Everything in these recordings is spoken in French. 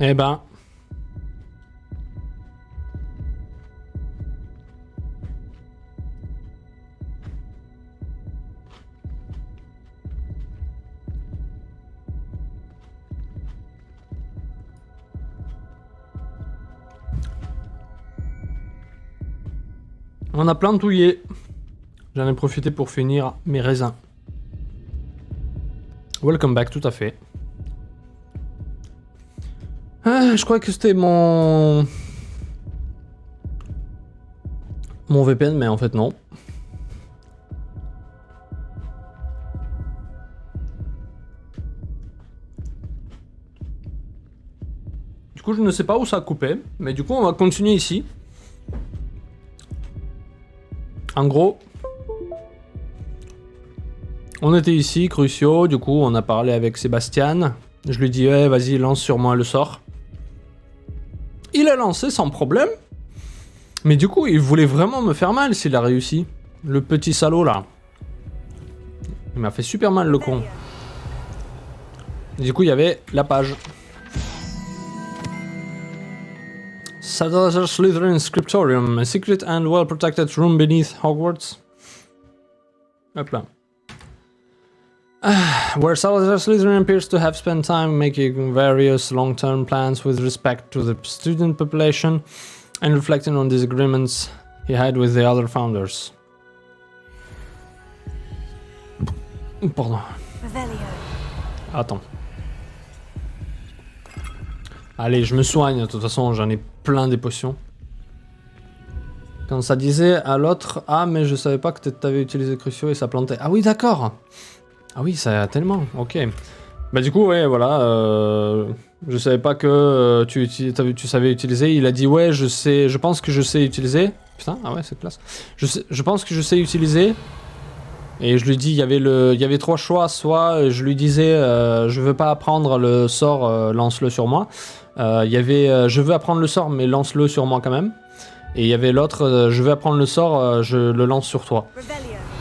Eh ben... On a plein de touillés. J'en ai profité pour finir mes raisins. Welcome back, tout à fait. Ah, je crois que c'était mon VPN, mais en fait non. Du coup, je ne sais pas où ça a coupé, mais du coup, on va continuer ici. En gros, on était ici, Crucio, du coup, on a parlé avec Sébastien. Je lui dis, ouais, vas-y, lance sur moi le sort. Il a lancé sans problème. Mais du coup, il voulait vraiment me faire mal s'il a réussi. Le petit salaud, là. Il m'a fait super mal, le con. Et du coup, il y avait la page. Salazar Slytherin Scriptorium, a secret and well-protected room beneath Hogwarts. Hop là. Where Salazar Slytherin appears to have spent time making various long-term plans with respect to the student population and reflecting on disagreements he had with the other founders. Pardon. Attends. Allez, je me soigne, de toute façon j'en ai plein des potions. Quand ça disait à l'autre, ah mais je savais pas que t'avais utilisé Crucio et ça plantait. Ah oui d'accord. Ah oui, ça a tellement, ok. Bah du coup, ouais, voilà, je savais pas que tu savais utiliser. Il a dit, ouais, je pense que je sais utiliser. Putain, ah ouais, c'est classe. Je pense que je sais utiliser. Et je lui dis, il y avait trois choix. Soit je lui disais, je veux pas apprendre le sort, lance-le sur moi. Il y avait, je veux apprendre le sort, mais lance-le sur moi quand même. Et il y avait l'autre, je veux apprendre le sort, je le lance sur toi.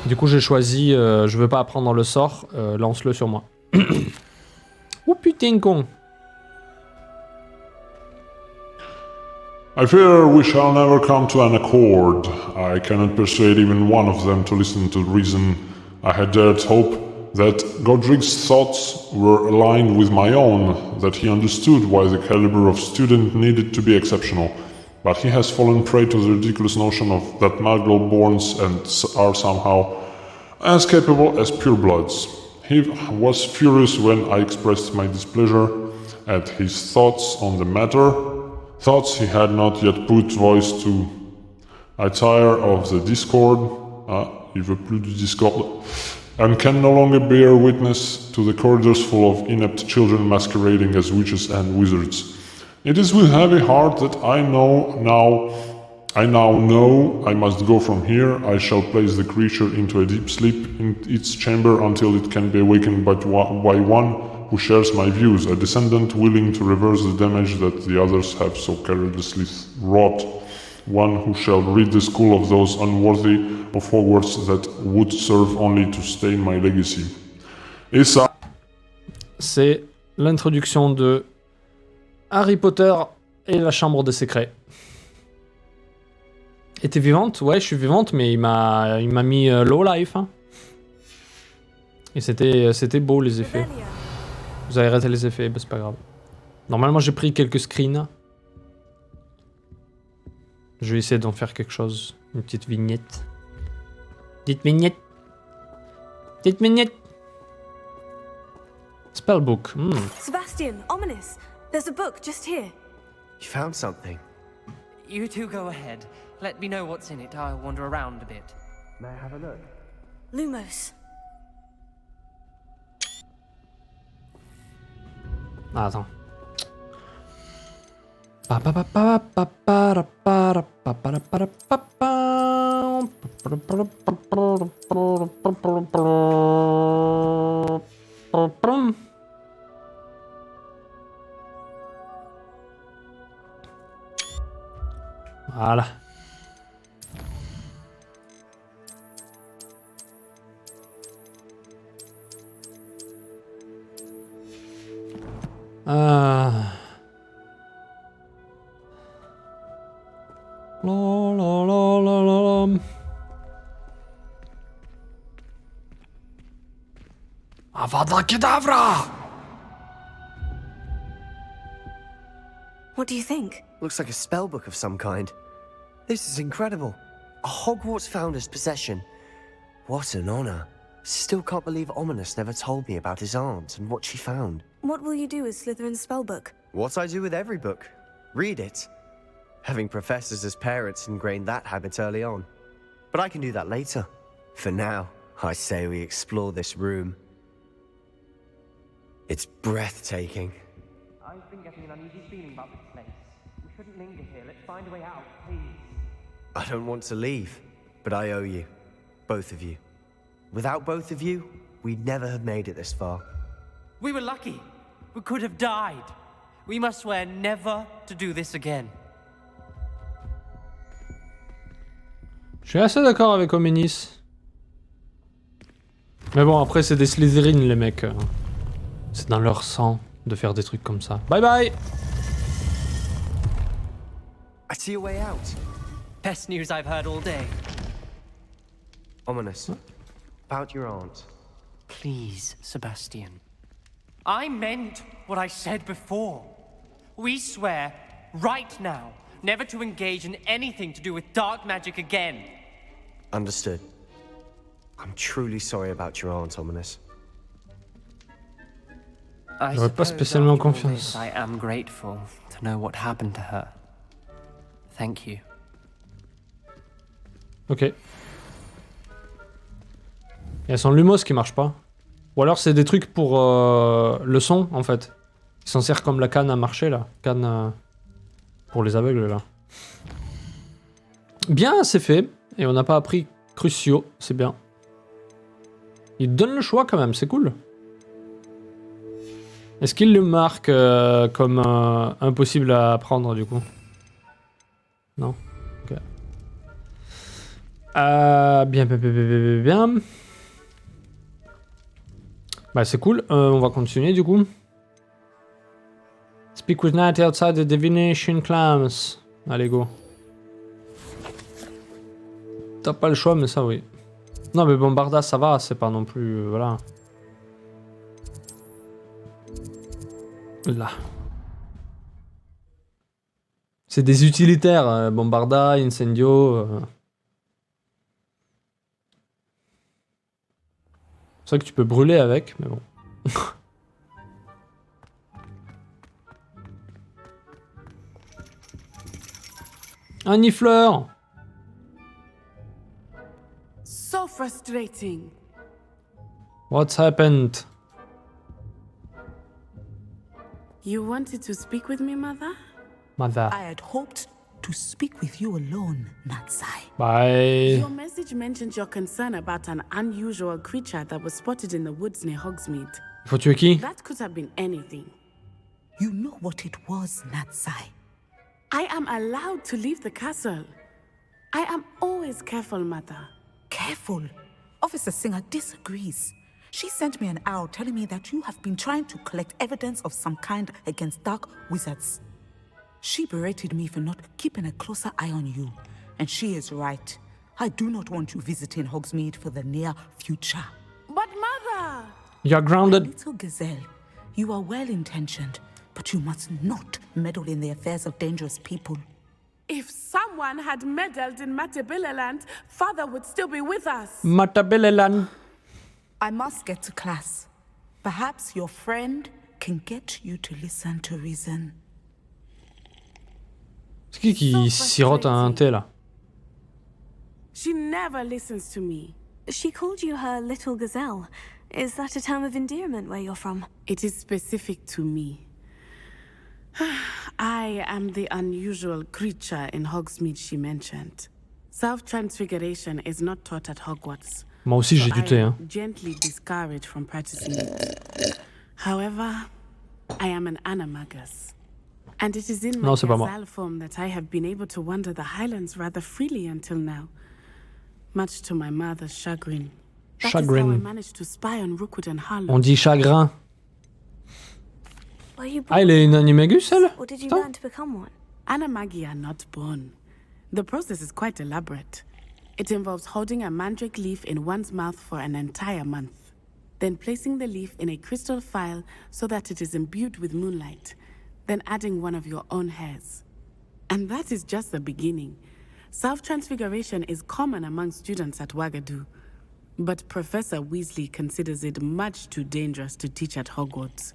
Du coup, j'ai choisi, je veux pas apprendre le sort, lance-le sur moi. Oh putain con. I fear we shall never come to an accord. I cannot persuade even one of them to listen to reason. I had dared hope that Godric's thoughts were aligned with my own, that he understood why the caliber of student needed to be exceptional. But he has fallen prey to the ridiculous notion of that Magdal-borns are somehow as capable as purebloods. He was furious when I expressed my displeasure at his thoughts on the matter, thoughts he had not yet put voice to. I tire of the discord, il veut plus du discord, and can no longer bear witness to the corridors full of inept children masquerading as witches and wizards. It is with heavy heart that I now know I must go from here. I shall place the creature into a deep sleep in its chamber until it can be awakened by one who shares my views, a descendant willing to reverse the damage that the others have so carelessly wrought, one who shall rid the school of those unworthy of Hogwarts that would serve only to stain my legacy. Et ça... C'est l'introduction de Harry Potter et la chambre des secrets. Et t'es vivante? Ouais, je suis vivante, mais il m'a mis low life. Hein. Et c'était beau les effets. Vous avez arrêté les effets, bah, c'est pas grave. Normalement, j'ai pris quelques screens. Je vais essayer d'en faire quelque chose. Une petite vignette. Petite vignette. Petite vignette. Spellbook. Sebastian, ominous. There's a book just here. You found something. You two go ahead. Let me know what's in it. I'll wander around a bit. May I have a look? Lumos. Ah, attends. Voilà. Avada Kedavra! What do you think? Looks like a spell book of some kind. This is incredible. A Hogwarts founder's possession. What an honor. Still can't believe Ominous never told me about his aunt and what she found. What will you do with Slytherin's spellbook? What I do with every book. Read it. Having professors as parents ingrained that habit early on. But I can do that later. For now, I say we explore this room. It's breathtaking. I've been getting an uneasy feeling about this place. We shouldn't linger here. Let's find a way out, please. I don't want to leave, but I owe you. Both of you. Without both of you, we'd never have made it this far. We were lucky. We could have died. We must swear never to do this again. Je suis assez d'accord avec Omenis. Mais bon, après, c'est des Slytherin, les mecs. C'est dans leur sang de faire des trucs comme ça. Bye bye! I see a way out. Best news I've heard all day. Ominous. About your aunt. Please, Sebastian. I meant what I said before. We swear, right now, never to engage in anything to do with dark magic again. Understood. I'm truly sorry about your aunt, Ominous. J'aurais pas spécialement confiance. I am grateful to know what happened to her. Thank you. Ok. Il y a son lumos qui marche pas. Ou alors c'est des trucs pour le son en fait. Il s'en sert comme la canne à marcher là. Canne pour les aveugles là. Bien, c'est fait. Et on n'a pas appris Crucio, c'est bien. Il donne le choix quand même, c'est cool. Est-ce qu'il le marque comme impossible à apprendre du coup? Non. Ok. Bien. Bah c'est cool, on va continuer du coup. Speak with Night outside the divination clams. Allez go. T'as pas le choix mais ça oui. Non mais Bombarda ça va, c'est pas non plus... voilà. Là. C'est des utilitaires, Bombarda, Incendio... C'est vrai que tu peux brûler avec, mais bon. Un nifleur! So frustrating. What's happened? You wanted to speak with me, Mother? Mother. I had hoped to speak with you alone, Natsai. Bye. Your message mentioned your concern about an unusual creature that was spotted in the woods near Hogsmeade. Faut tuer qui? That could have been anything. You know what it was, Natsai. I am allowed to leave the castle. I am always careful, Mother. Careful. Officer Singer disagrees. She sent me an owl telling me that you have been trying to collect evidence of some kind against dark wizards. She berated me for not keeping a closer eye on you. And she is right. I do not want you visiting Hogsmeade for the near future. But Mother! You're grounded. Little gazelle, you are well-intentioned, but you must not meddle in the affairs of dangerous people. If someone had meddled in Matabeleland, Father would still be with us. Matabeleland. I must get to class. Perhaps your friend can get you to listen to reason. C'est qui sirote un thé là? She never listens to me. She called you her little gazelle. Is that a term of endearment where you're from? It is specific to me. I am the unusual creature in Hogsmeade she mentioned. Self-transfiguration is not taught at Hogwarts. Moi aussi j'ai du thé hein. Gently discouraged from practicing it. However, I am an animagus. And it is in my gazelle form that I have been able to wander the Highlands rather freely until now. Much to my mother's chagrin. That is how I managed to spy on Rookwood and Harlow. On dit chagrin. Ah, elle est une animagus, elle? Or did you learn to become one? Animagi are not born. The process is quite elaborate. It involves holding a mandrake leaf in one's mouth for an entire month. then placing the leaf in a crystal phial so that it is imbued with moonlight, then adding one of your own hairs. And that is just the beginning. Self-transfiguration is common among students at Ouagadougou, but Professor Weasley considers it much too dangerous to teach at Hogwarts.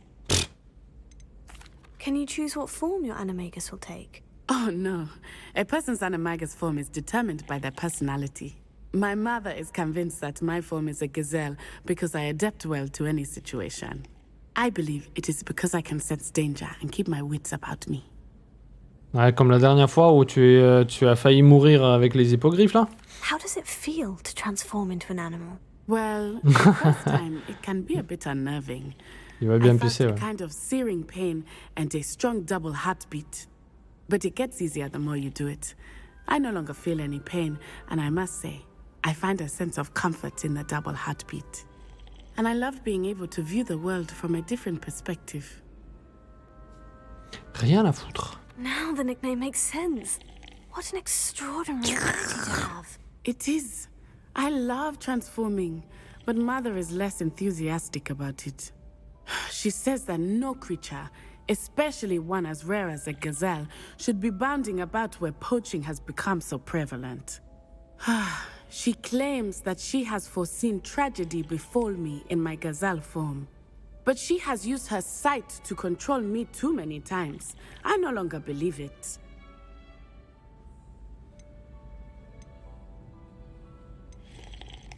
Can you choose what form your animagus will take? Oh no, a person's animagus form is determined by their personality. My mother is convinced that my form is a gazelle because I adapt well to any situation. I believe it is because I can sense danger and keep my wits about me. Ouais, comme la dernière fois où tu as failli mourir avec les hippogriffes là. How does it feel to transform into an animal? Well, the first time it can be a bit unnerving. Il va bien I felt pisser, a ouais. kind of searing pain and a strong double heartbeat. But it gets easier the more you do it. I no longer feel any pain, and I must say, I find a sense of comfort in the double heartbeat. And I love being able to view the world from a different perspective. Rien à foutre. Now the nickname makes sense. What an extraordinary ability to have. It is. I love transforming, but Mother is less enthusiastic about it. She says that no creature, especially one as rare as a gazelle, should be bounding about where poaching has become so prevalent. She claims that she has foreseen tragedy befall me in my gazelle form. But she has used her sight to control me too many times. I no longer believe it.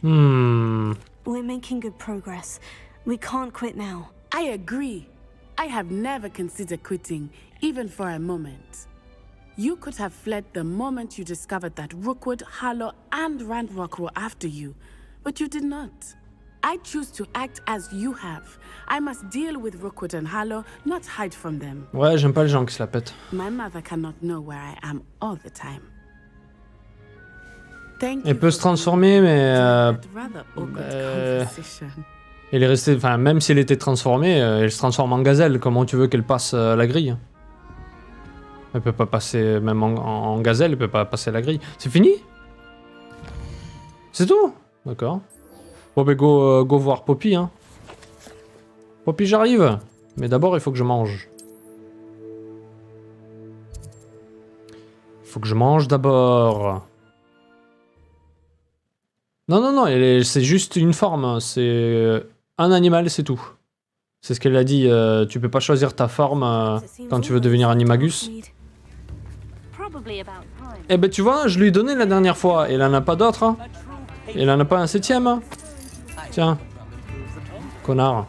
We're making good progress. We can't quit now. I agree. I have never considered quitting, even for a moment. You could have fled the moment you discovered that Rookwood, Harlow, and Randrock were after you, but you did not. I choose to act as you have. I must deal with Rookwood and Harlow, not hide from them. Ouais, j'aime pas les gens qui se la pètent. My mother cannot know where I am all the time. Thank Elle you peut for se transformer, mais that rather awkward conversation. elle est restée, enfin, même si elle était transformée, elle se transforme en gazelle. Comment tu veux qu'elle passe la grille? Elle peut pas passer, même en gazelle, elle peut pas passer la grille. C'est fini? C'est tout? D'accord. Bon, ben go voir Poppy, hein. Poppy, j'arrive. Mais d'abord, il faut que je mange. Il faut que je mange d'abord. Non, non, non, c'est juste une forme. C'est un animal, c'est tout. C'est ce qu'elle a dit. Tu peux pas choisir ta forme quand tu veux devenir animagus. Eh ben, tu vois, je lui ai donné la dernière fois. Elle en a pas d'autres. Hein. Elle en a pas un 7ème. Hein. Tiens. Connard.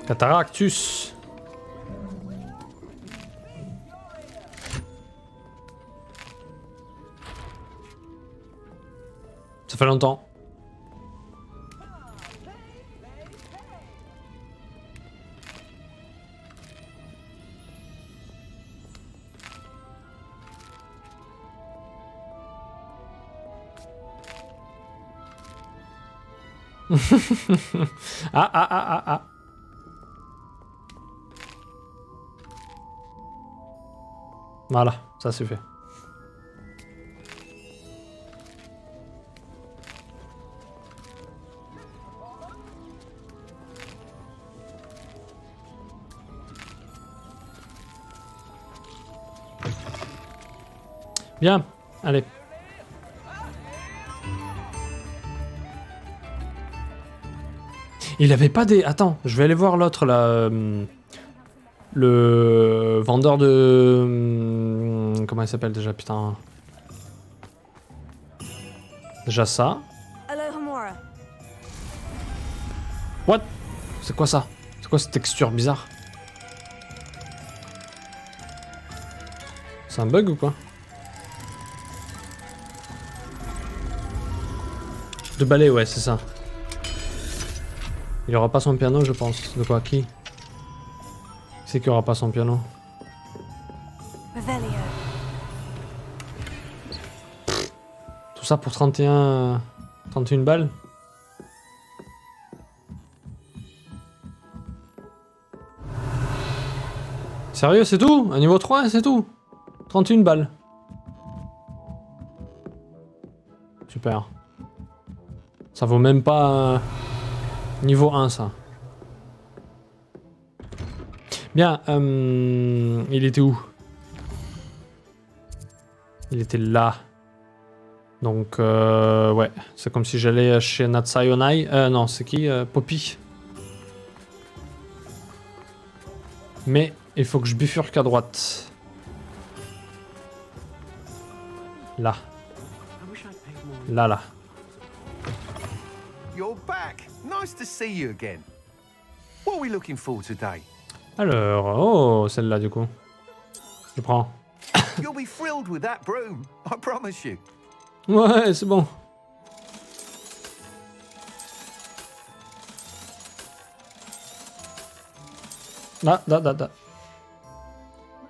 Cataractus. Ça fait longtemps. Ah. Voilà, ça c'est fait. Bien, allez. Il avait pas des... Attends, je vais aller voir l'autre là. Le vendeur de... Comment il s'appelle déjà, putain. Déjà ça. What? C'est quoi ça? C'est quoi cette texture bizarre? C'est un bug ou quoi? De balai, ouais, c'est ça. Il aura pas son piano, je pense. De quoi? Qui? C'est qui aura pas son piano? Tout ça pour 31 balles? Sérieux, c'est tout? Un niveau 3, c'est tout? 31 balles. Super. Ça vaut même pas niveau 1, ça. Bien, il était où? Il était là. Donc, ouais. C'est comme si j'allais chez Natsayonai. Non, c'est qui? Poppy. Mais il faut que je bifurque à droite. Là. Là. You're back. Nice to see you again. What are we looking for today? Alors, oh, celle-là du coup. Je prends. You'll be thrilled with that broom, I promise you. Ouais, c'est bon. Là.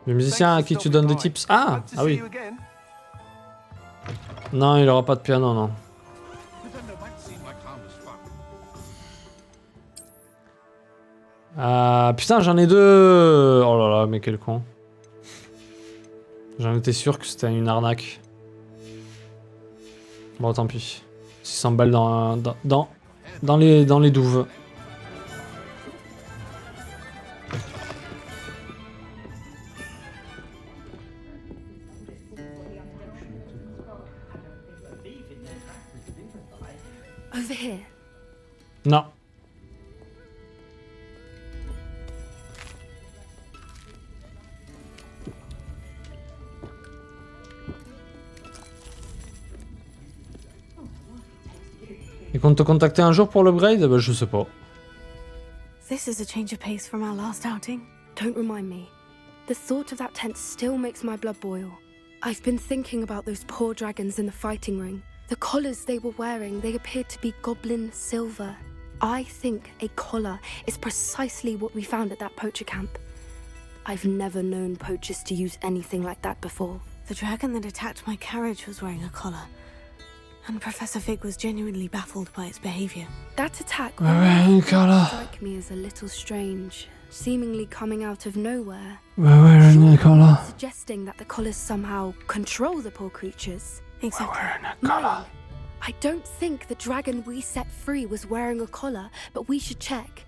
Le musicien à qui tu donnes des tips. Ah oui. Non, il aura pas de piano, non. Ah putain, j'en ai 2. Oh là là, mais quel con. J'en étais sûr que c'était une arnaque. Bon, tant pis. 600 balles dans les douves. Over here. Non. Ils comptent te contacter un jour pour l'upgrade? Bah, je sais pas. This is a change of pace from our last outing. Don't remind me. The thought of that tent still makes my blood boil. I've been thinking about those poor dragons in the fighting ring. The collars they were wearing, they appeared to be goblin silver. I think a collar is precisely what we found at that poacher camp. I've never known poachers to use anything like that before. The dragon that attacked my carriage was wearing a collar. And Professor Fig was genuinely baffled by its behavior. That attack strike me as a little strange, seemingly coming out of nowhere. Suggesting that the collars somehow control the poor creatures. Exactly. Knowing, I don't think the dragon we set free was wearing a collar, but we should check.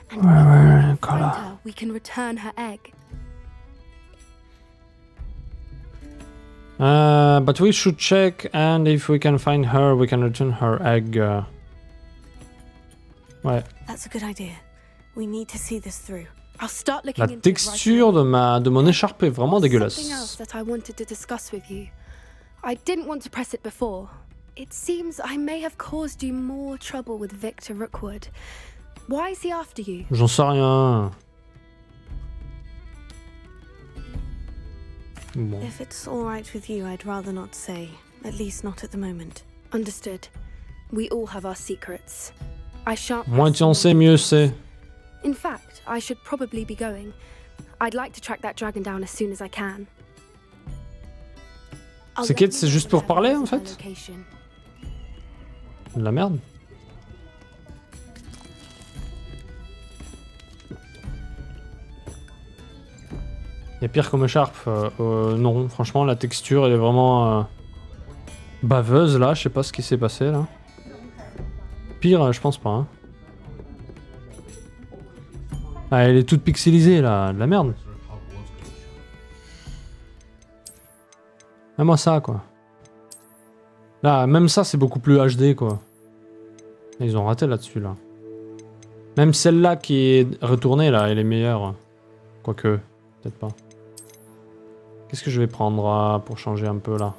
And if we find her, we can return her egg. But we should check, and if we can find her, we can return her egg. Ouais. That's a good idea. We need to see this through. I'll start looking La texture de mon écharpe est vraiment Something dégueulasse. else that I wanted to discuss with you. I didn't want to press it before. It seems I may have caused you more trouble with Victor Rookwood. Why is he after you? J'en sais rien. Bon. If it's all right with you, I'd rather not say. At least not at the moment. Understood. We all have our secrets. I shan't. Moins tu en sais, mieux c'est. In fact, I should probably be going. I'd like to track that dragon down as soon as I can. C'est quête, c'est juste pour parler en fait? De la merde. Il y a pire comme écharpe. Non, franchement, la texture elle est vraiment baveuse là. Je sais pas ce qui s'est passé là. Pire, je pense pas. Hein. Ah, elle est toute pixelisée là, de la merde. Ah, moi ça quoi. Là, même ça c'est beaucoup plus HD quoi. Ils ont raté là-dessus là. Même celle-là qui est retournée là, elle est meilleure. Quoique, peut-être pas. Qu'est-ce que je vais prendre pour changer un peu là?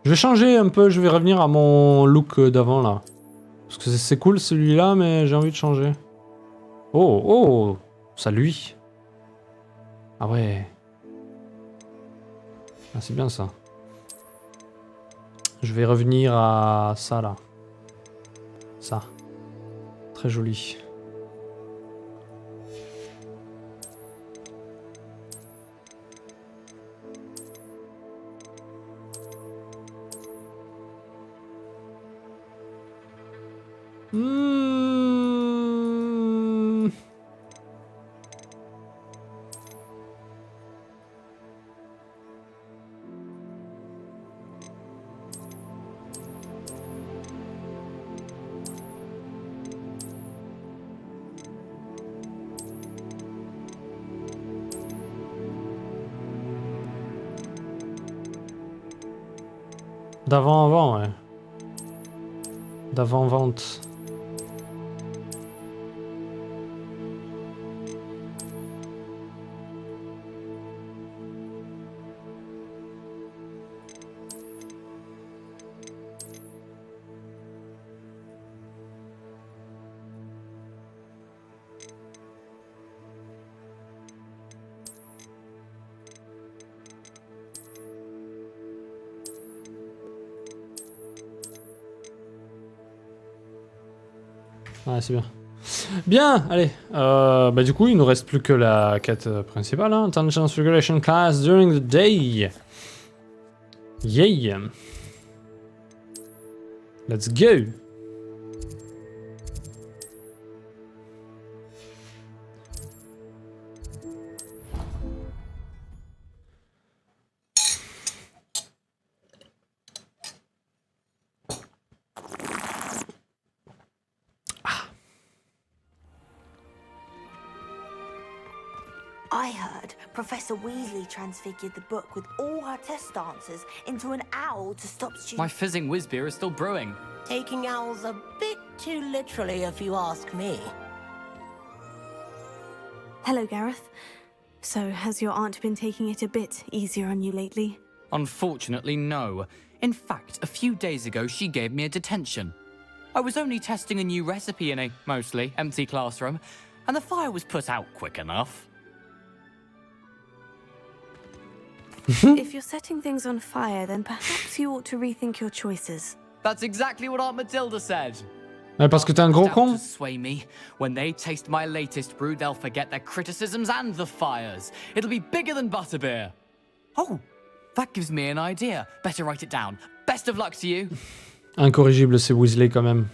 Je vais changer un peu, je vais revenir à mon look d'avant là. Parce que c'est cool celui-là, mais j'ai envie de changer. Oh, ça lui. Ah ouais. Ah, c'est bien ça. Je vais revenir à ça là. Ça. Très joli. D'avant-avant, ouais. D'avant-vente. Ouais, c'est bien. Bien, allez. Bah du coup, il nous reste plus que la quête principale. Hein. Transfiguration class during the day. Yay. Let's go. I heard Professor Weasley transfigured the book with all her test answers into an owl to stop students. My fizzing whiz beer is still brewing. Taking owls a bit too literally, if you ask me. Hello, Gareth. So, has your aunt been taking it a bit easier on you lately? Unfortunately, no. In fact, a few days ago, she gave me a detention. I was only testing a new recipe in a mostly empty classroom, and the fire was put out quick enough. If you're setting things on fire, then perhaps you ought to rethink your choices. That's exactly what Aunt Matilda said. Ouais, parce que t'es un gros con. To sway me. When they taste my latest brew, they'll forget their criticisms and the fires. It'll be bigger than butterbeer. Oh, that gives me an idea. Better write it down. Best of luck to you. Incorrigible, c'est Weasley quand même.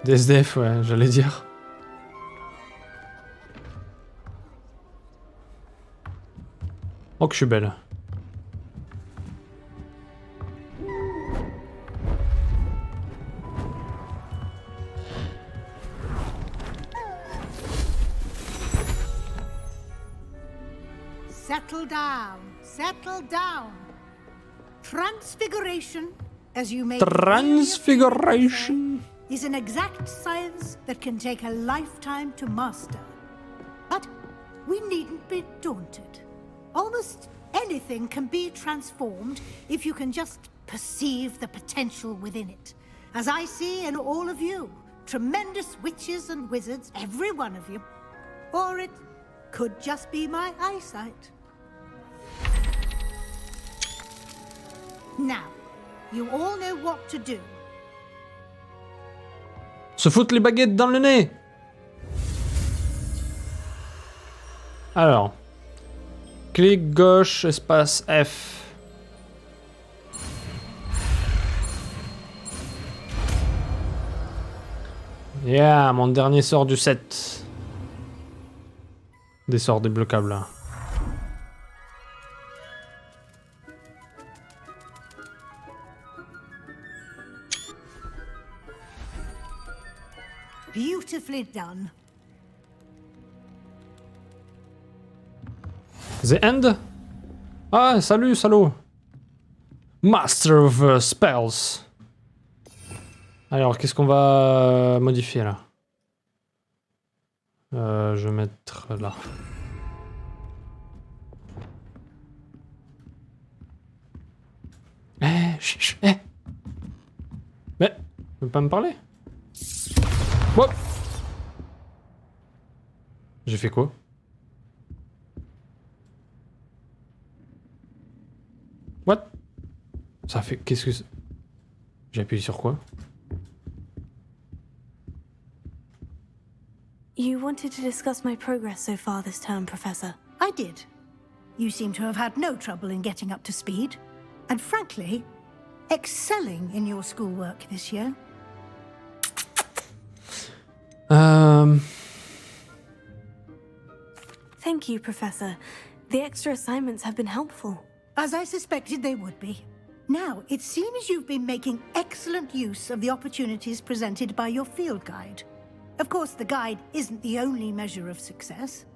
DSDF, ouais, j'allais dire. Oh que je suis belle. Settle down, settle down. Transfiguration, as you may Transfiguration is an exact science that can take a lifetime to master. But we needn't be daunted. Almost anything can be transformed if you can just perceive the potential within it. As I see in all of you, tremendous witches and wizards, every one of you. Or it could just be my eyesight. Now, you all know what to do. Se foutre les baguettes dans le nez. Alors. Clic gauche, espace F. Yeah, mon dernier sort du set. Des sorts débloquables là. Beautifully done. The End? Ah, salut, salaud. Master of Spells. Alors, qu'est-ce qu'on va modifier là? Je vais mettre là. Chut, Mais, tu peux pas me parler? What? J'ai fait quoi? What? Ça fait... Qu'est-ce que c'est? J'ai appuyé sur quoi? You wanted to discuss my progress so far this term, Professor. I did. You seem to have had no trouble in getting up to speed. And frankly, excelling in your schoolwork this year. Thank you, Professor. The extra assignments have been helpful. As I suspected they would be. Now, it seems you've been making excellent use of the opportunities presented by your field guide. Of course, the guide isn't the only measure of success.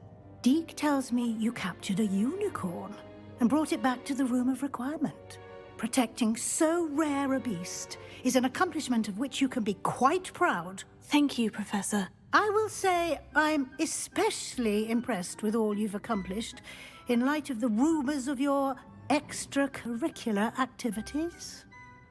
Deke tells me you captured a unicorn. and brought it back to the Room of Requirement. Protecting so rare a beast is an accomplishment of which you can be quite proud. Thank you, Professor. I will say I'm especially impressed with all you've accomplished in light of the rumors of your extracurricular activities.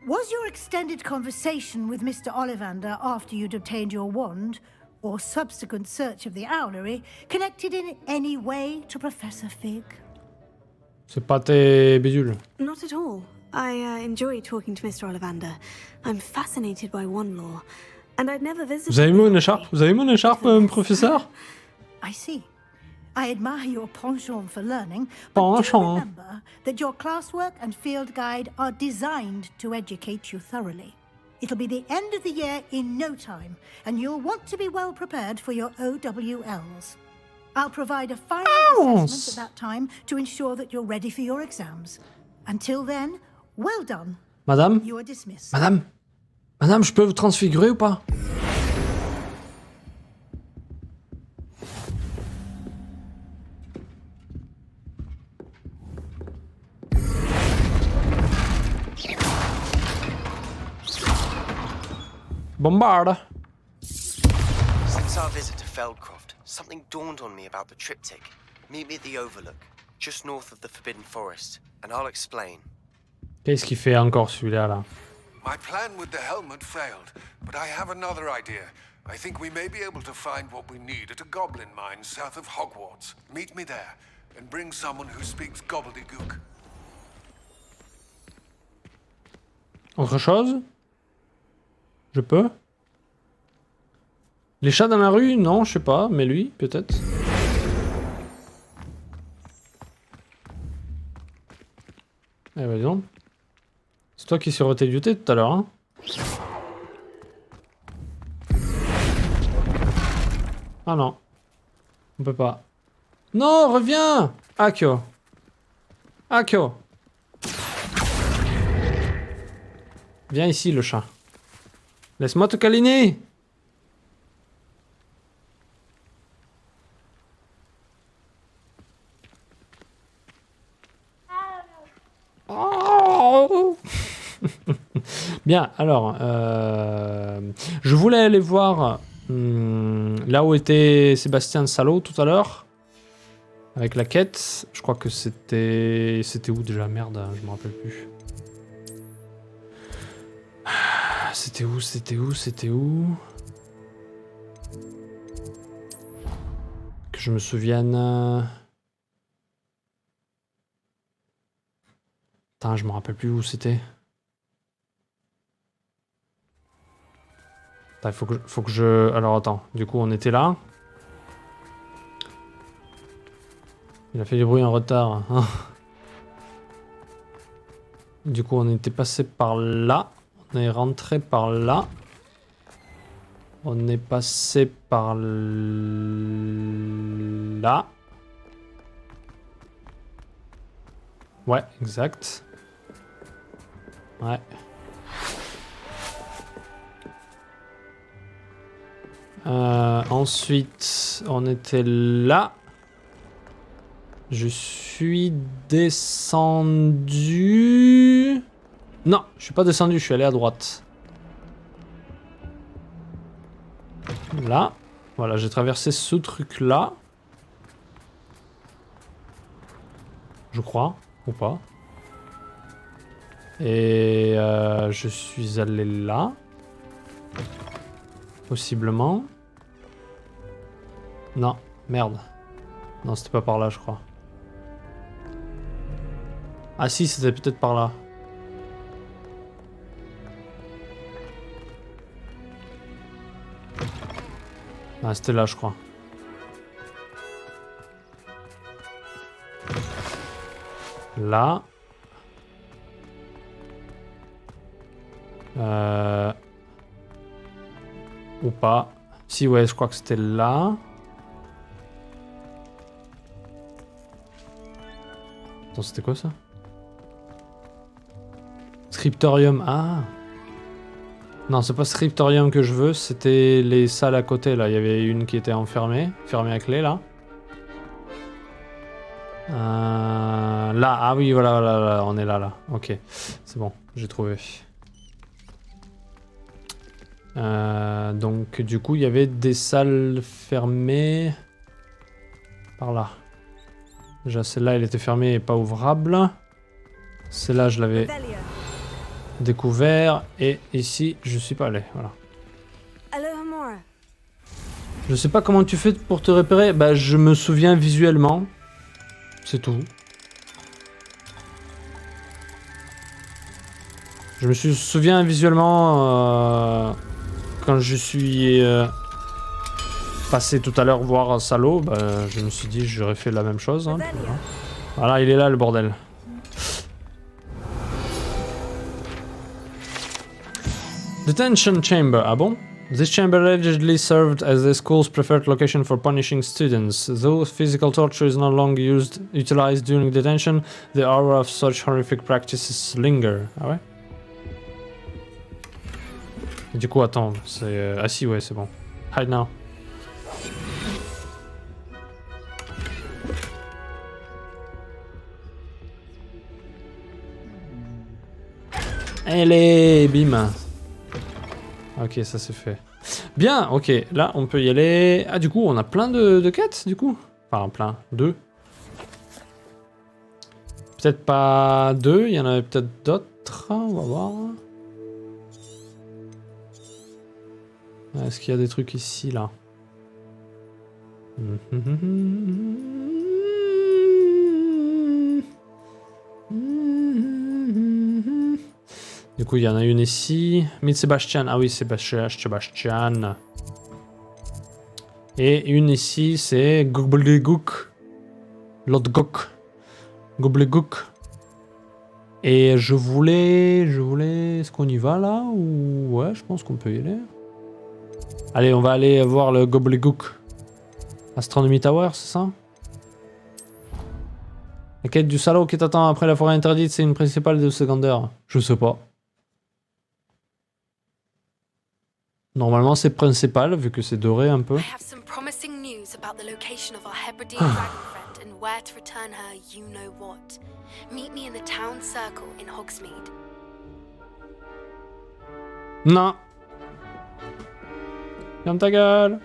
Was your extended conversation with Mr. Ollivander after you'd obtained your wand, or subsequent search of the owlery, connected in any way to Professor Fig? C'est pas tes bidules. Not at all. I enjoy talking to Mr. Ollivander. I'm fascinated by wand lore, and I'd never visited... Vous avez mon écharpe? Vous avez mon écharpe, professeur? I see. I admire your penchant for learning, but do remember that your classwork and field guide are designed to educate you thoroughly. It'll be the end of the year in no time, and you'll want to be well prepared for your OWLs. I'll provide a final assessment at that time to ensure that you're ready for your exams. Until then, well done. Madame? You are dismissed. Madame? Madame, je peux vous transfigurer ou pas? Bombarde. Since our visit to Feldcroft, something dawned on me about the triptych. Meet me at the Overlook, just north of the Forbidden Forest, and I'll explain. Qu'est-ce qu'il fait encore celui-là là? My plan with the helmet failed, but I have another idea. I think we may be able to find what we need at a goblin mine south of Hogwarts. Meet me there, and bring someone who speaks gobbledygook. Autre chose? Je peux? Les chats dans la rue? Non, je sais pas, mais lui, peut-être. Eh ben, dis donc. C'est toi qui suretais du thé tout à l'heure, hein? Ah non. On peut pas. Non, reviens! Akio. Akio. Viens ici, le chat. Laisse-moi te câliner! Oh. Bien, alors, je voulais aller voir là où était Sébastien Salaud tout à l'heure, avec la quête. Je crois que c'était... C'était où déjà? Merde, je me rappelle plus. C'était où? C'était où? C'était où? Que je me souvienne... Putain, je me rappelle plus où c'était. Il faut que je... Alors attends, du coup on était là. Il a fait du bruit en retard. Hein. Du coup on était passé par là. On est rentré par là. On est passé par là. Ouais, exact. Ouais. Ensuite, on était là. Je suis descendu... Non, je suis pas descendu, je suis allé à droite. Là. Voilà, j'ai traversé ce truc-là. Je crois, ou pas. Et je suis allé là. Possiblement. Non, merde. Non, c'était pas par là, je crois. Ah si, c'était peut-être par là. Ah, c'était là, je crois. Là. Ou pas. Si, ouais, je crois que c'était là. Attends, c'était quoi ça? Scriptorium, ah. Non, c'est pas Scriptorium que je veux, c'était les salles à côté, là. Il y avait une qui était enfermée, fermée à clé, là. Là, ah oui, voilà, on est là. Ok, c'est bon, j'ai trouvé. Donc, du coup, il y avait des salles fermées. Par là. Déjà, celle-là, elle était fermée et pas ouvrable. Celle-là, je l'avais découvert. Et ici, je suis pas allé. Voilà. Je sais pas comment tu fais pour te repérer. Bah, je me souviens visuellement. C'est tout. Je me souviens visuellement quand je suis passé tout à l'heure voir Salo, bah, je me suis dit j'aurais fait la même chose. Hein, voilà, il est là le bordel. Detention chamber, ah bon? This chamber allegedly served as the school's preferred location for punishing students. Though physical torture is no longer utilized during detention, the aura of such horrific practices linger. Ah ouais? Et du coup, attends, c'est... Ah si, ouais, c'est bon. Hide now. Allez, bim. Ok, ça c'est fait. Bien, ok, là on peut y aller. Ah, du coup, on a plein de quêtes, du coup. Enfin, plein, 2. Peut-être pas 2, il y en avait peut-être d'autres. On va voir. Est-ce qu'il y a des trucs ici, là? Du coup, il y en a une ici. Meet Sebastian. Ah oui, Sebastian. Et une ici, c'est Gobelins. Lodgok. Gobelins. Et je voulais... Est-ce qu'on y va, là? Ou... Ouais, je pense qu'on peut y aller. Allez, on va aller voir le Gobelins. Astronomy Tower, c'est ça? La quête du salaud qui t'attend après la forêt interdite, c'est une principale ou secondaire? Je sais pas. Normalement, c'est principal, vu que c'est doré un peu. I have some promising news about the location of our Hebridean dragon friend and where to return her you know what. Meet me in the town circle in Hogsmeade. Non. Ferme ta gueule.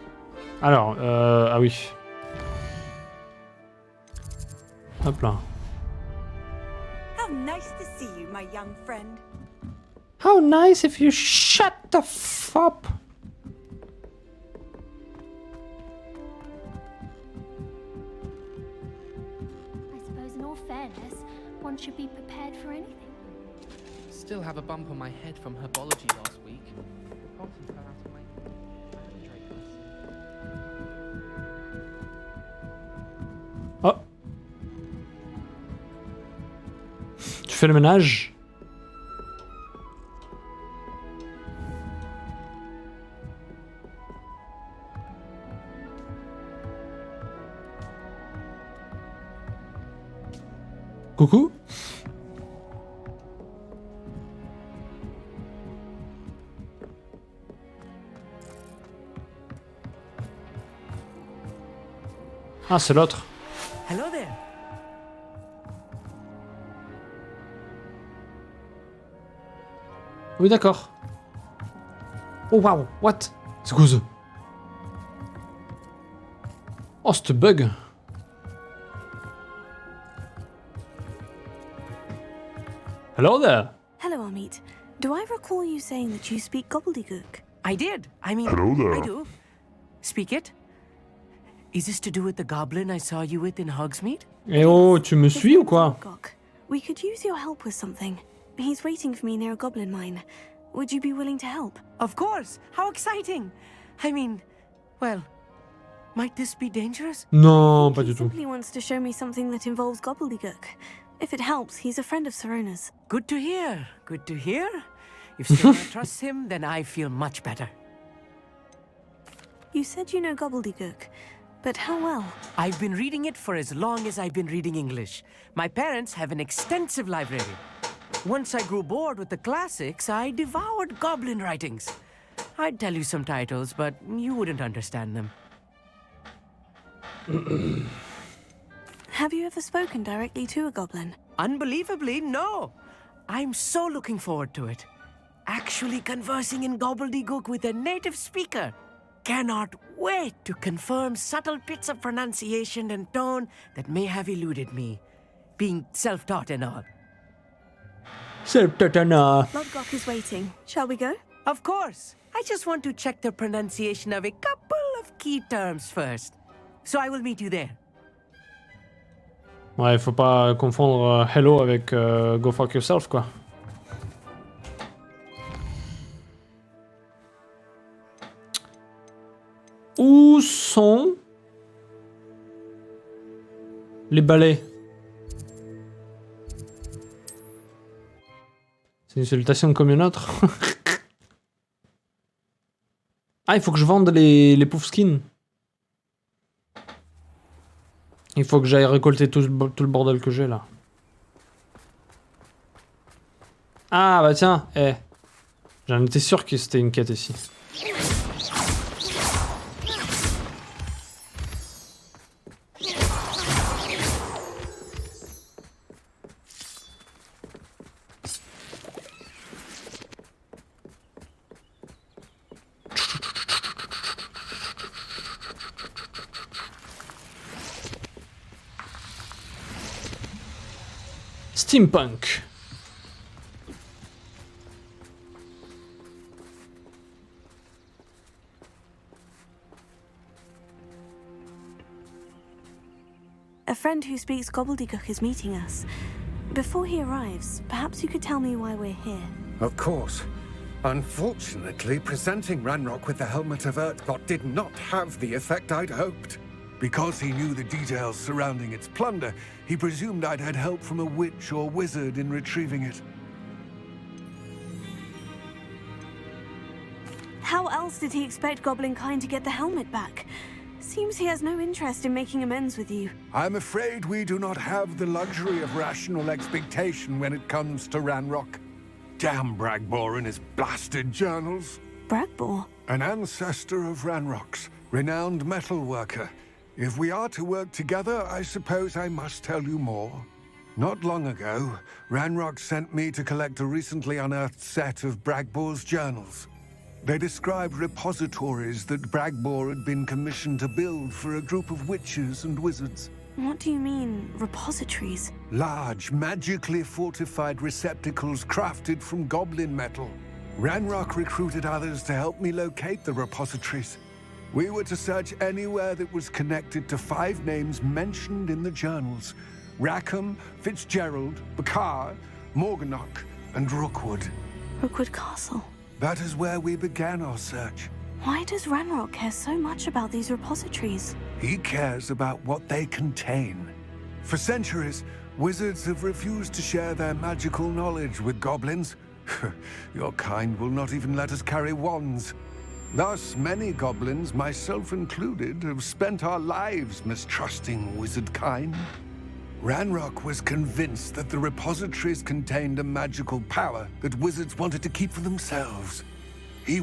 Alors, ah oui. Hop là. How nice to see you, my young friend. How nice if you shut the f up. I suppose in all fairness, one should be prepared for anything. Still have a bump on my head from herbology last week. The poison fell out of my Oh. Tu fais le ménage? Coucou. Ah, c'est l'autre. Hello there. Oui, d'accord. Oh, wow, what? C'est quoi ça? Oh, c'est bug. Hello there. Hello, Amit. Do I recall you saying that you speak gobbledygook? I did. I mean, Hello there. I do. Speak it. Is this to do with the goblin I saw you with in Hogsmeade? Eh oh, tu me suis ou quoi? We could use your help with something. He's waiting for me near a goblin mine. Would you be willing to help? Of course. How exciting. I mean, well, might this be dangerous? Non, pas du He tout. simply wants to show me something that involves gobbledygook. If it helps, he's a friend of Serona's. Good to hear. Good to hear. If Serona trusts him, then I feel much better. You said you know gobbledygook, but how well? I've been reading it for as long as I've been reading English. My parents have an extensive library. Once I grew bored with the classics, I devoured goblin writings. I'd tell you some titles, but you wouldn't understand them. Have you ever spoken directly to a goblin? Unbelievably, no. I'm so looking forward to it. Actually conversing in gobbledygook with a native speaker. Cannot wait to confirm subtle bits of pronunciation and tone that may have eluded me, being self-taught and all. Self-taught and all. Lodgok is waiting. Shall we go? Of course. I just want to check the pronunciation of a couple of key terms first. So I will meet you there. Ouais, faut pas confondre hello avec go fuck yourself, quoi. Où sont les balais? C'est une salutation comme une autre. Ah, il faut que je vende les pouf skins. Il faut que j'aille récolter tout le bordel que j'ai là. Ah bah tiens, j'en étais sûr que c'était une quête ici. Steampunk. A friend who speaks gobbledygook is meeting us. Before he arrives, perhaps you could tell me why we're here. Of course. Unfortunately, presenting Ranrock with the Helmet of Urtkot did not have the effect I'd hoped. Because he knew the details surrounding its plunder, he presumed I'd had help from a witch or wizard in retrieving it. How else did he expect Goblinkind to get the helmet back? Seems he has no interest in making amends with you. I'm afraid we do not have the luxury of rational expectation when it comes to Ranrock. Damn Bragbor and his blasted journals. Bragbor? An ancestor of Ranrock's, renowned metal worker. If we are to work together, I suppose I must tell you more. Not long ago, Ranrock sent me to collect a recently unearthed set of Bragbor's journals. They described repositories that Bragbor had been commissioned to build for a group of witches and wizards. What do you mean, repositories? Large, magically fortified receptacles crafted from goblin metal. Ranrock recruited others to help me locate the repositories. We were to search anywhere that was connected to 5 names mentioned in the journals. Rackham, Fitzgerald, Bakar, Morganach, and Rookwood. Rookwood Castle. That is where we began our search. Why does Ranrock care so much about these repositories? He cares about what they contain. For centuries, wizards have refused to share their magical knowledge with goblins. Your kind will not even let us carry wands. Thus, many goblins, myself included, have spent our lives mistrusting wizard kind. Ranrock was convinced that the repositories contained a magical power that wizards wanted to keep for themselves. He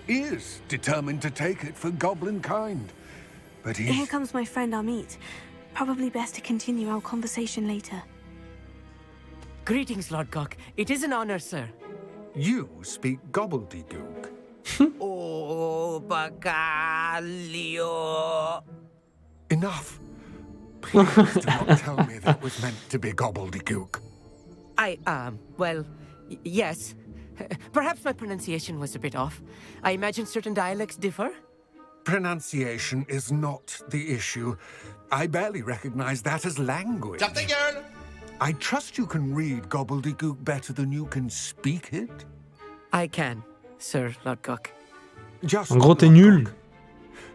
is determined to take it for goblin kind. But Here comes my friend Amit. Probably best to continue our conversation later. Greetings, Lodgok. It is an honor, sir. You speak gobbledygook. Oh, Bacalio. Enough. Please do not tell me that was meant to be gobbledygook. Well, yes. Perhaps my pronunciation was a bit off. I imagine certain dialects differ. Pronunciation is not the issue. I barely recognize that as language. Something, girl! I trust you can read gobbledygook better than you can speak it. I can, Sir Lodgok. En gros, t'es nul.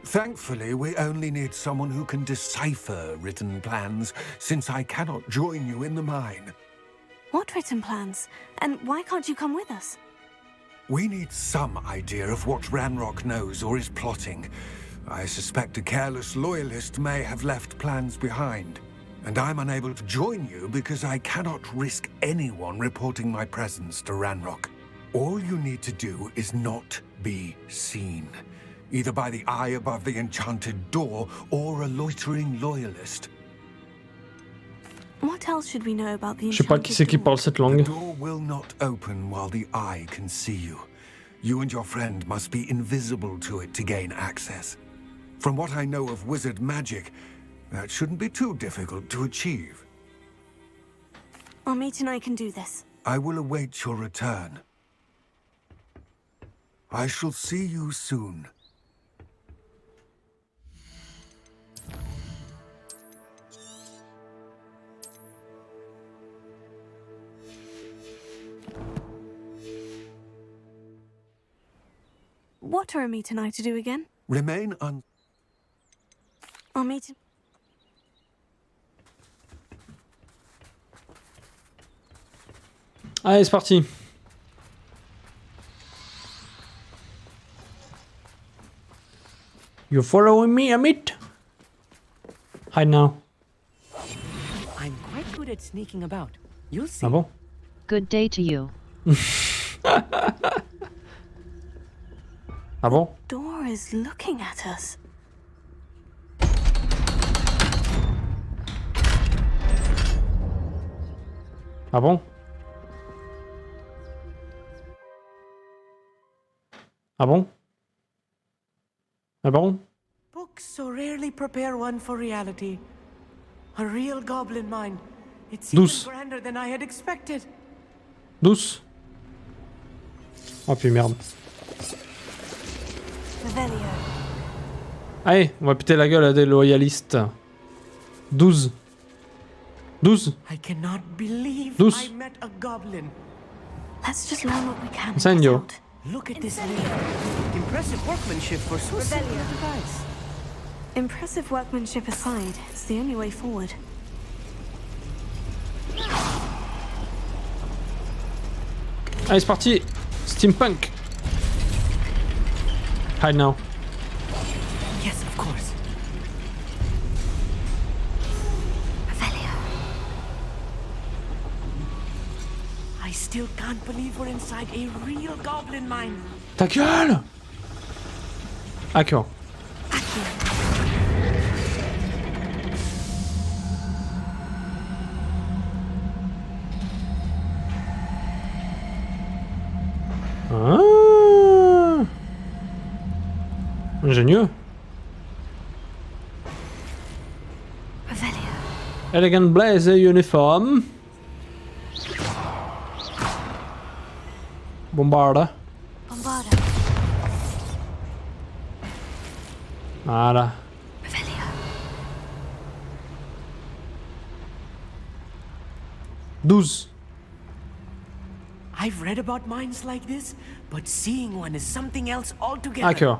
Thankfully, we only need someone who can decipher written plans, since I cannot join you in the mine. What written plans? And why can't you come with us? We need some idea of what Ranrock knows or is plotting. I suspect a careless loyalist may have left plans behind. And I'm unable to join you because I cannot risk anyone reporting my presence to Ranrock. All you need to do is not be seen. Either by the eye above the enchanted door or a loitering loyalist. What else should we know about the Je sais pas qui c'est qui parle cette langue. The door will not open while the eye can see you. You and your friend must be invisible to it to gain access. From what I know of wizard magic, that shouldn't be too difficult to achieve. Amit and I can do this. I will await your return. I shall see you soon. What are Amit and I to do again? Remain Amit... Allez, c'est parti. You following me, Amit? Hide now. I'm quite good at sneaking about. You'll see. Ah bon? Good day to you. Ah bon? Door is looking at us. Ah bon? Ah bon? Ah bon? Books so rarely prepare one for reality. A real goblin mine. It's even grander than I had expected. Douce. Oh puis merde. Allez, on va péter la gueule à des loyalistes. 12. 12. I cannot believe 12. I met a goblin. Let's just learn what we can. Incendio. Look at this layer. Impressive workmanship for so simple a device. Impressive workmanship aside, it's the only way forward. Allez, c'est parti. Steampunk. Hide now. Yes, of course. I still can't believe we're inside a real goblin mine. Ta gueule! Accio. Ah. Ingénieux. Elegant blazer uniform. Bombarda. Voilà. Douze. I've read about mines like this, but seeing one is something else altogether. Accio.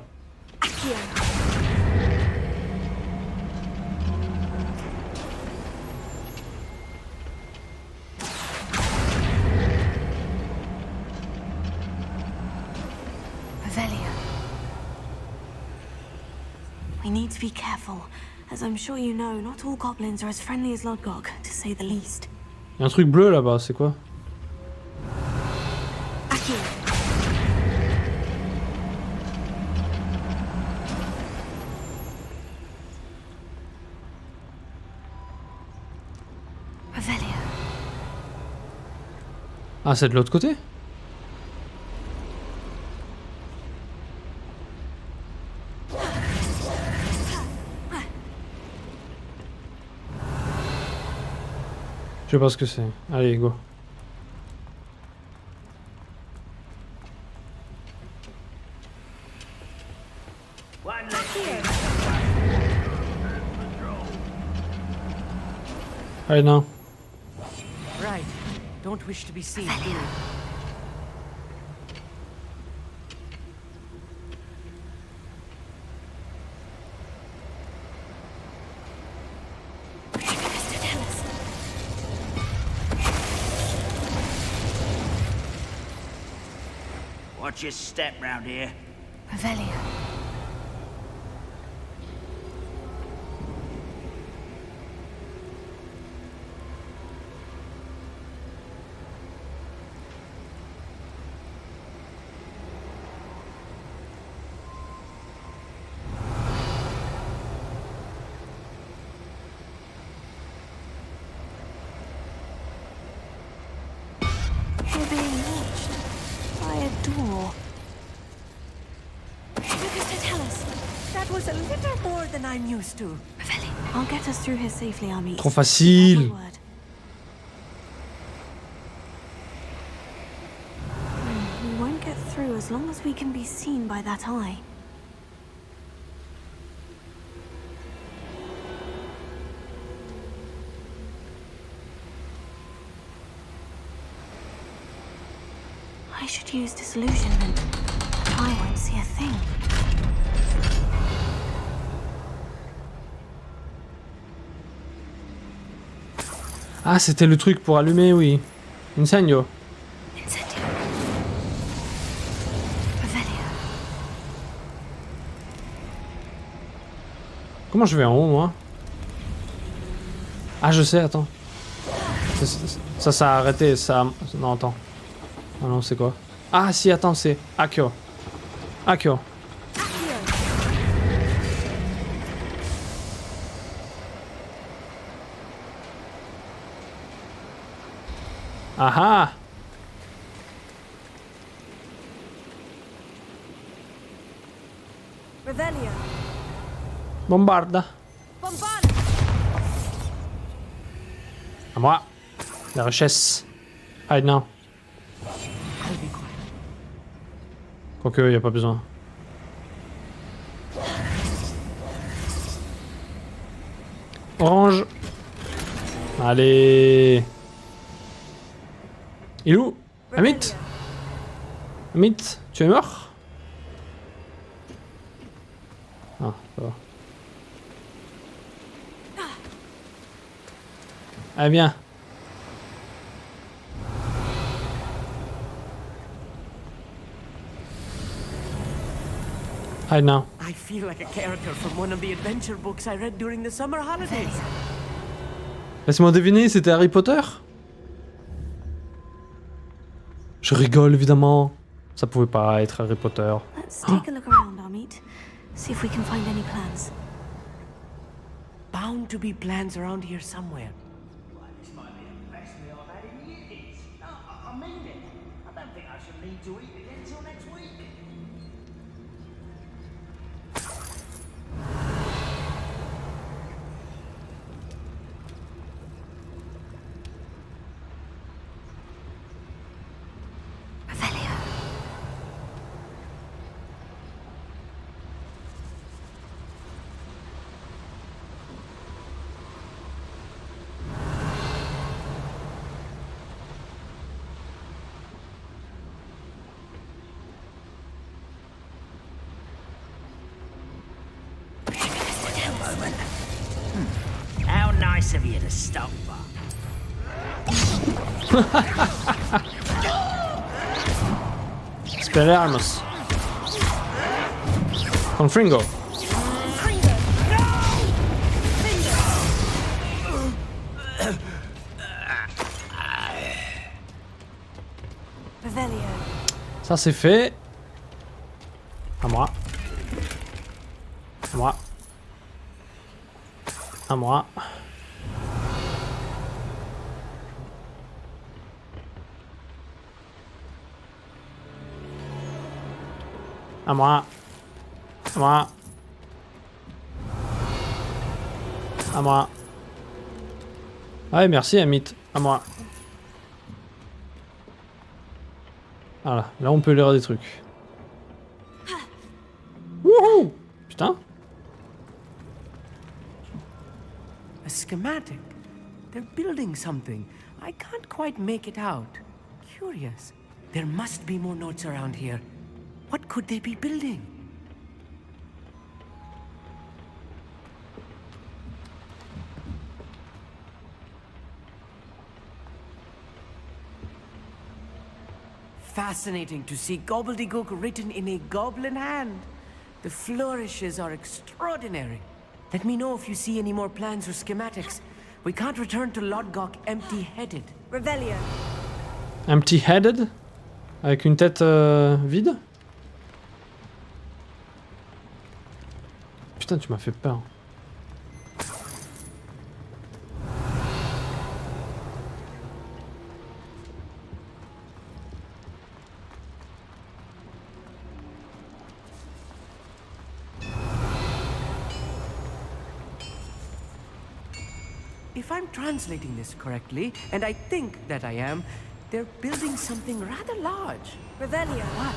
We need to be careful. As I'm sure you know, not all goblins are as friendly as Lodgok, to say the least. Y'a un truc bleu là-bas, c'est quoi? Ah, c'est de l'autre côté? Je sais pas ce que c'est. Allez, go. Allez, non. Right. Don't wish to be seen, do you? Watch your step round here. Revelio. We're being watched by a door. What does it tell us? That was a little more than I'm used to. I'll get us through here safely, Amit. Trop facile. We won't get through as long as we can be seen by that eye. I should use disillusionment. I won't see a thing. Ah, c'était le truc pour allumer, oui. Incendio. Comment je vais en haut, moi? Ah, je sais, attends. Ça a arrêté, ça... Non, attends. Ah non, c'est quoi? Ah, si, attends, c'est... Akio. Akio. Ah ah! Revelio. Bombarda. Bombarda. À moi. La richesse. Hide now. Quoique, y a pas besoin. Orange. Allez. Il est où? Amit? Amit, tu es mort? Ah, ça va. Allez, viens. Hide now. I feel like a character from one of the adventure books I read during the summer holidays. Laisse-moi deviner, c'était Harry Potter? Je rigole évidemment. Ça pouvait pas être Harry Potter. Let's take a look around, Amit. See if we can find any plans. Bound to be plans around here somewhere. This might be the best meal I've had in years. No, I mean it. I don't think I should need to eat again until next week. How nice of you to stop by. Expelliarmus. Confringo. Revelio. Ça c'est fait. À moi. À moi. À moi. À moi. À moi. À moi. Ouais, merci Amit. À moi. Voilà, là on peut lire des trucs. Wouhou! Putain. A schematic. They're building something. I can't quite make it out. Curious. There must be more notes around here. What could they be building? Fascinating to see gobbledygook written in a goblin hand. The flourishes are extraordinary. Let me know if you see any more plans or schematics. We can't return to Lodgok empty-headed. Revelio. Empty-headed? Avec une tête vide? Putain, tu m'as fait peur. if I'm translating this correctly, and I think that I am, they're building something rather large. Revelio. What?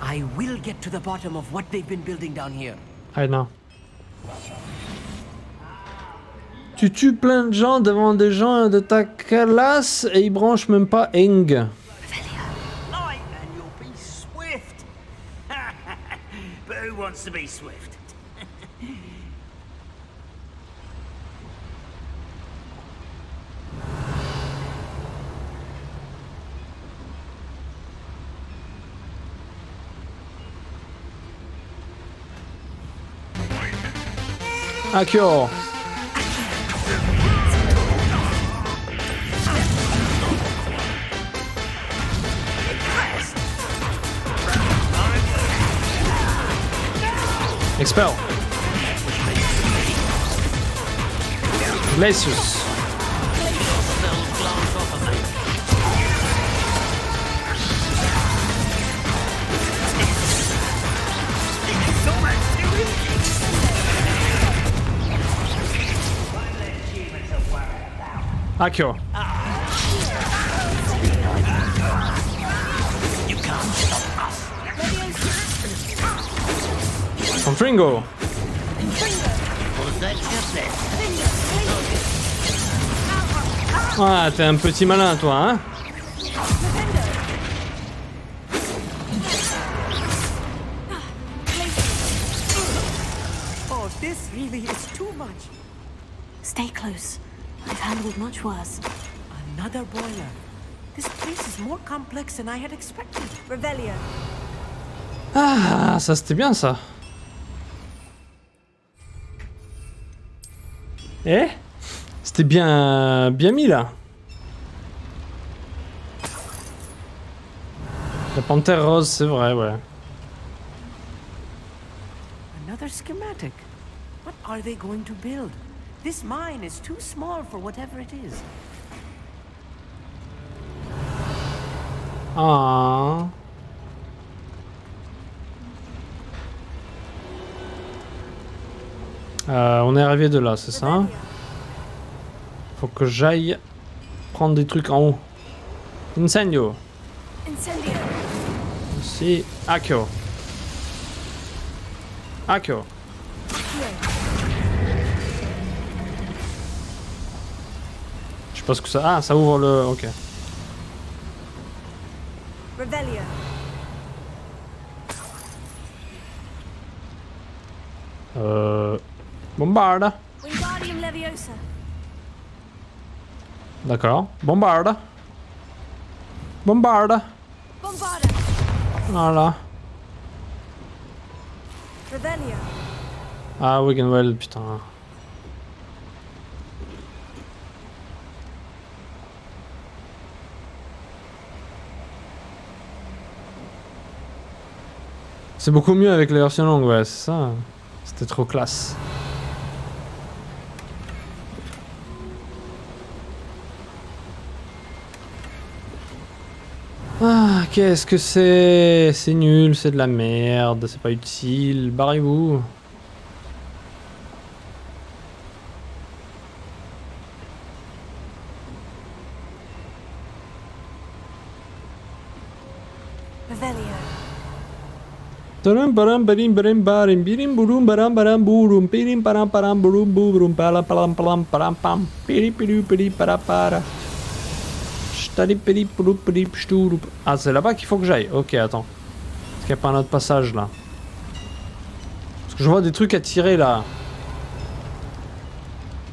I will get to the bottom of what they've been building down here. I know. Tu tues plein de gens devant des gens de ta classe et ils branchent même pas Eng. Light and you'll be swift. But who wants to be swift? Accio. Expel. Glacius. Accio. You can't stop us. Confringo. Ah, t'es un petit malin, toi, hein? Oh, this really is too much. Stay close. I've handled much worse. Another boiler. This place is more complex than I had expected. Revelio. Ah, ça c'était bien ça. Eh? C'était bien mis là. La panthère rose, c'est vrai, ouais. Another schematic. What are they going to build? This mine is too small for whatever it is. Ah. On est arrivé de là, c'est ça? Faut que j'aille prendre des trucs en haut. Incendio. Incendio. Ici, Accio. Accio. Je sais pas ce que ça... Ah, ça ouvre le... Ok. Revelio. Bombarde. Wingardium Leviosa. D'accord. Bombarde. Bombarde. Bombarda. Voilà. Revelio. Ah, Wiganwell, putain. C'est beaucoup mieux avec la version longue, ouais, c'est ça. C'était trop classe. Ah, qu'est-ce que c'est? C'est nul, c'est de la merde, c'est pas utile. Barrez-vous. Revelio. Taram param barim barim barim birim burum baram baram burum pirim param param burum burum pala palam palam param pam piri piri piri para para. Shtari piri puru piri pshtouru. Ah, c'est là-bas qu'il faut que j'aille. Ok, attends. Est-ce qu'il n'y a pas un autre passage là? Parce que je vois des trucs à tirer là.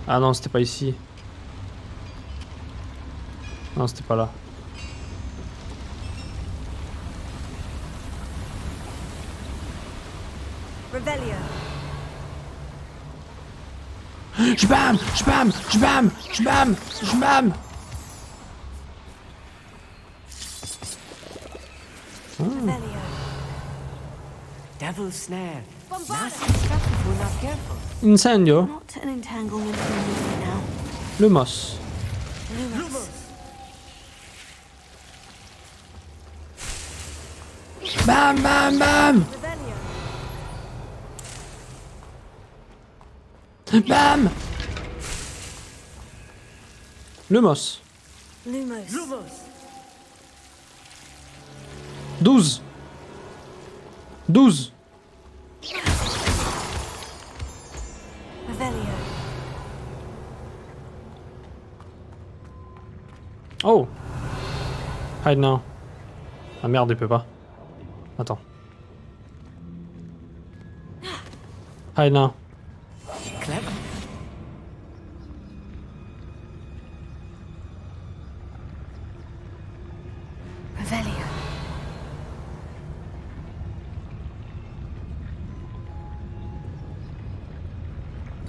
Ah non, c'était pas ici. Non, c'était pas là. Revelio. J'bam! J'bam! J'bam! J'bam! J'bam! Revelio. Devil's snare. Bombarda. Nasty stuff if we're not careful. Incendio. Not an entanglement for me right now. Lumos. Lumos. Bam! Bam! Bam! Revelio. Bam! Lumos. Lumos. 12. 12. Revelio. Oh. Hide now. Ah merde, il peut pas. Attends. Hide now. Clever. Revelio.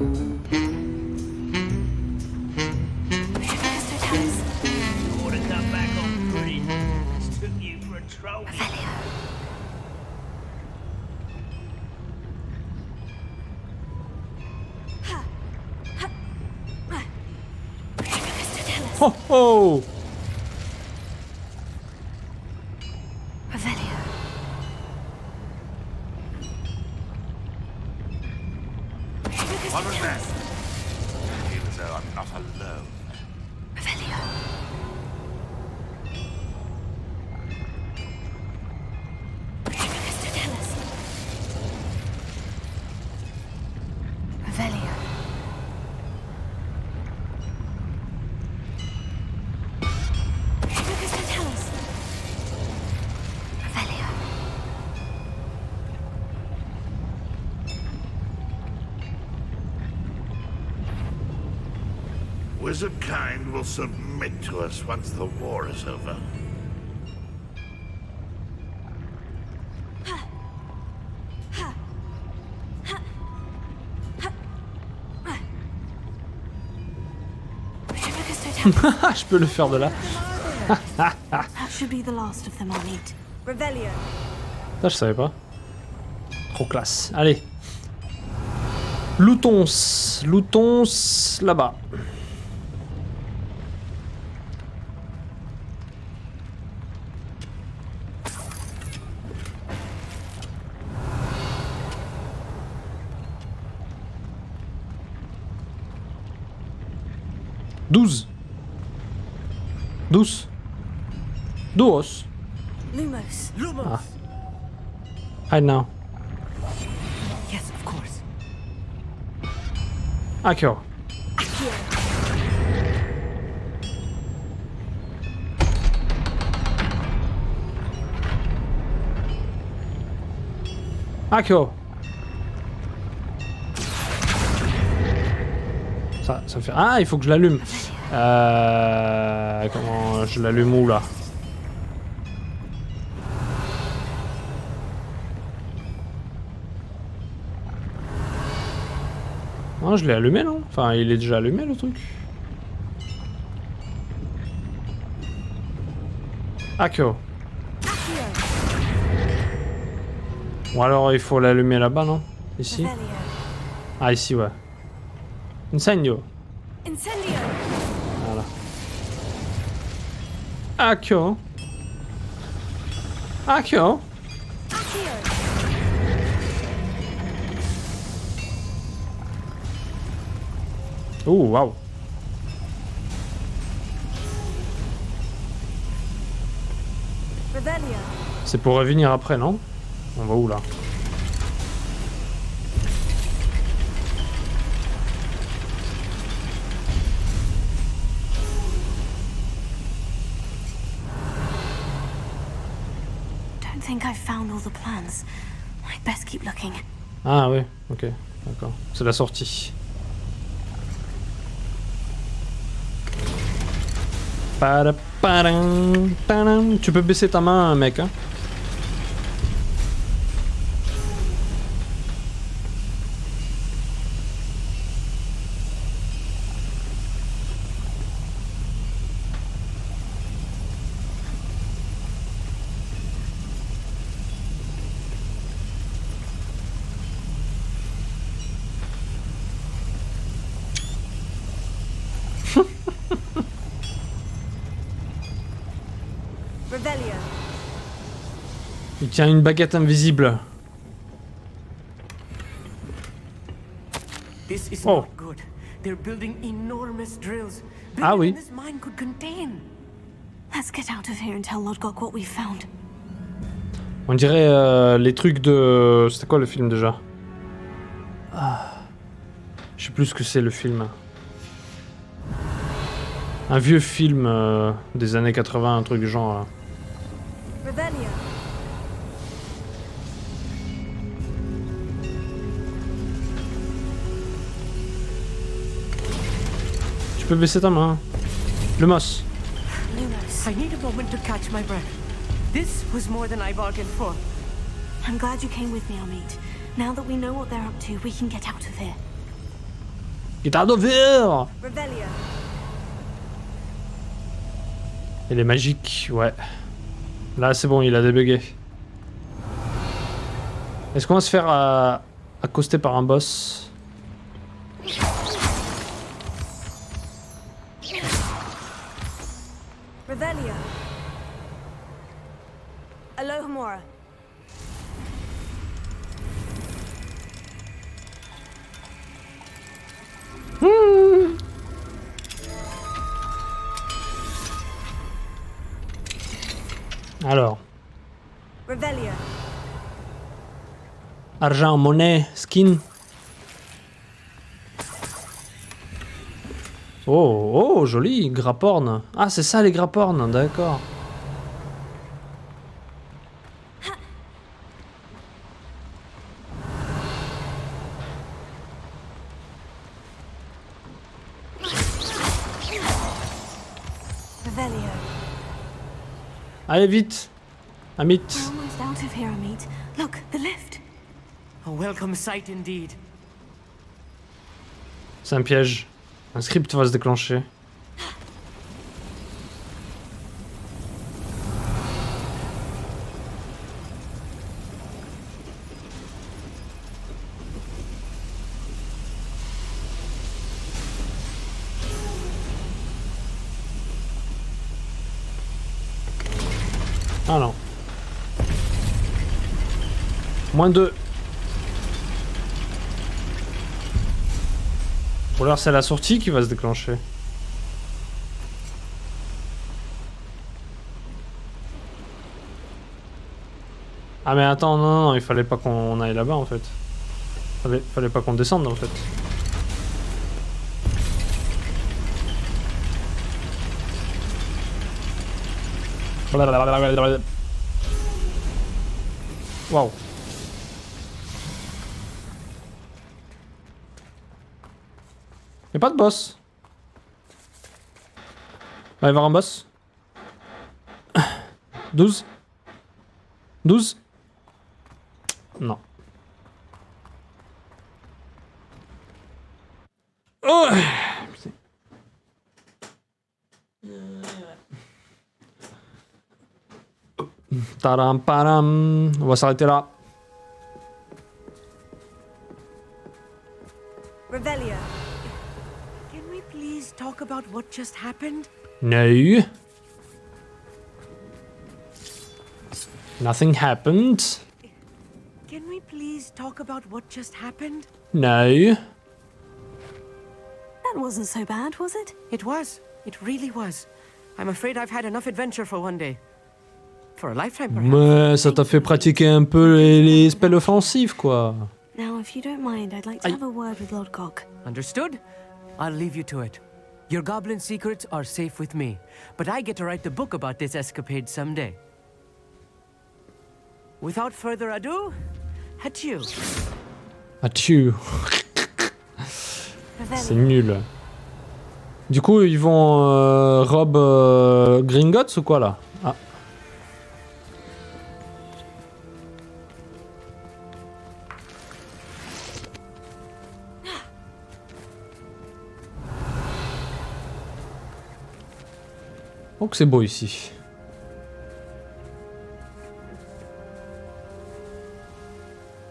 You ought to come back on pretty. Mistook you for a trophy. Oh oh. Revelio. What was that? I feel as though I'm not alone. Revelio. Revelio. Wizard kind will submit to us once the war is over. Je peux le faire de là. That should be the last of them I'll meet. Revelio. Ça, je savais pas. Trop classe. Allez. Lootons. Lootons là-bas. Douze. 12. Duos. Lumos. Ah. Hide now. Yes, of course. Accio. Accio. Ça me fait... Ah, il faut que je l'allume. Comment je l'allume où là? Non, je l'ai allumé non? Enfin, il est déjà allumé le truc. Accio. Ou alors il faut l'allumer là-bas, non? Ici? Ah, ici, ouais. Incendio. Incendio. Voilà. Accio. Accio. Oh, waouh. C'est pour revenir après, non? On va où là? Don't think I've found all the plans. I'd best keep looking. Ah ouais, ok, d'accord. C'est la sortie. Tu peux baisser ta main, mec, hein. Il tient une baguette invisible. This is Oh. not good. They're building enormous drills. Ah oui. This mine could contain. Let's get out of here and tell Lodgok what we found. On dirait les trucs de... C'était quoi le film déjà? Je sais plus ce que c'est le film. Un vieux film des années 80, un truc du genre. Revelio. Tu peux baisser ta main. Lumos. Lumos. I need a moment to catch my breath. This was more than I bargained for. I'm glad you came with me, Amit. Now that we know what they're up to, we can get out of here. Get out of here! Revelio. Elle est magique, ouais. Là, c'est bon, il a débugué. Est-ce qu'on va se faire accoster par un boss? Revelio. Alohomora. Alors. Revelio. Argent, monnaie, skin. Oh, joli, grapporn. Ah, c'est ça les grapporn, d'accord. Revelio. Allez vite, Amit. We're almost out of here, Amit. Look, the lift. A welcome sight indeed. C'est un piège. Un script va se déclencher. Ah non. -2. Ou alors c'est la sortie qui va se déclencher. Ah mais attends, non, il fallait pas qu'on aille là-bas en fait. Fallait pas qu'on descende en fait. Waouh. Y'a pas de boss. Va y avoir un boss. 12. 12. Non. Oh. Taram param. On va s'arrêter là. Revelio. Can we please talk about what just happened? No. Nothing happened. Can we please talk about what just happened? No. That wasn't so bad, was it? It was. It really was. I'm afraid I've had enough adventure for one day. For a lifetime, perhaps. Mais ça t'a fait pratiquer un peu les spells offensifs, quoi. Now, if you don't mind, I'd like to have a word with Lodgok. Understood? I'll leave you to it. Your goblin secrets are safe with me, but I get to write the book about this escapade someday. Without further ado, adieu. Adieu. C'est nul. Du coup, ils vont rob Gringotts ou quoi là? Ah. Oh que c'est beau ici.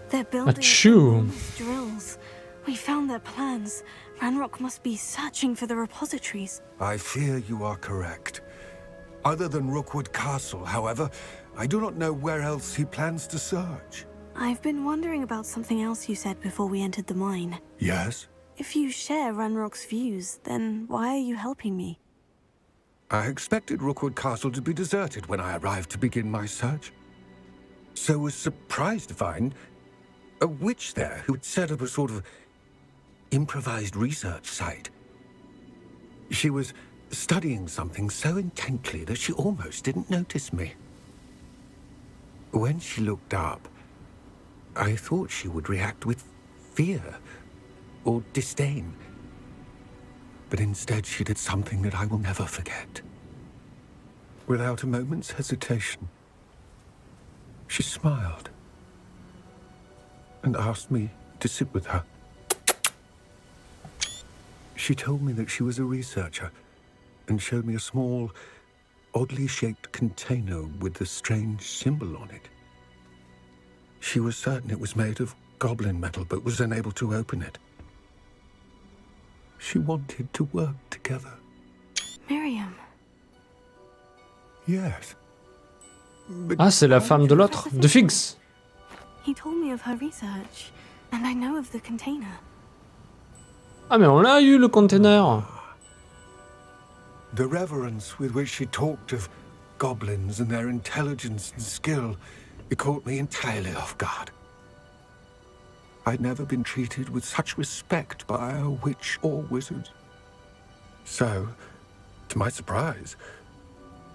They're building drills. We found their plans. Ranrock must be searching for the repositories. I fear you are correct. Other than Rookwood Castle, however, I do not know where else he plans to search. I've been wondering about something else you said before we entered the mine. Yes? If you share Ranrock's views, then why are you helping me? I expected Rookwood Castle to be deserted when I arrived to begin my search. So was surprised to find a witch there who had set up a sort of improvised research site. She was studying something so intently that she almost didn't notice me. When she looked up, I thought she would react with fear or disdain. But instead she did something that I will never forget. Without a moment's hesitation, she smiled and asked me to sit with her. She told me that she was a researcher and showed me a small, oddly shaped container with a strange symbol on it. She was certain it was made of goblin metal, but was unable to open it. She wanted to work together. Miriam. Yes. Ah, c'est la femme de l'autre, de Figs. He told me of her research, and I know of the container. Ah, mais on l'a eu, le container. The reverence with which she talked of goblins and their intelligence and skill, it caught me entirely off guard. I'd never been treated with such respect by a witch or wizard. So, to my surprise,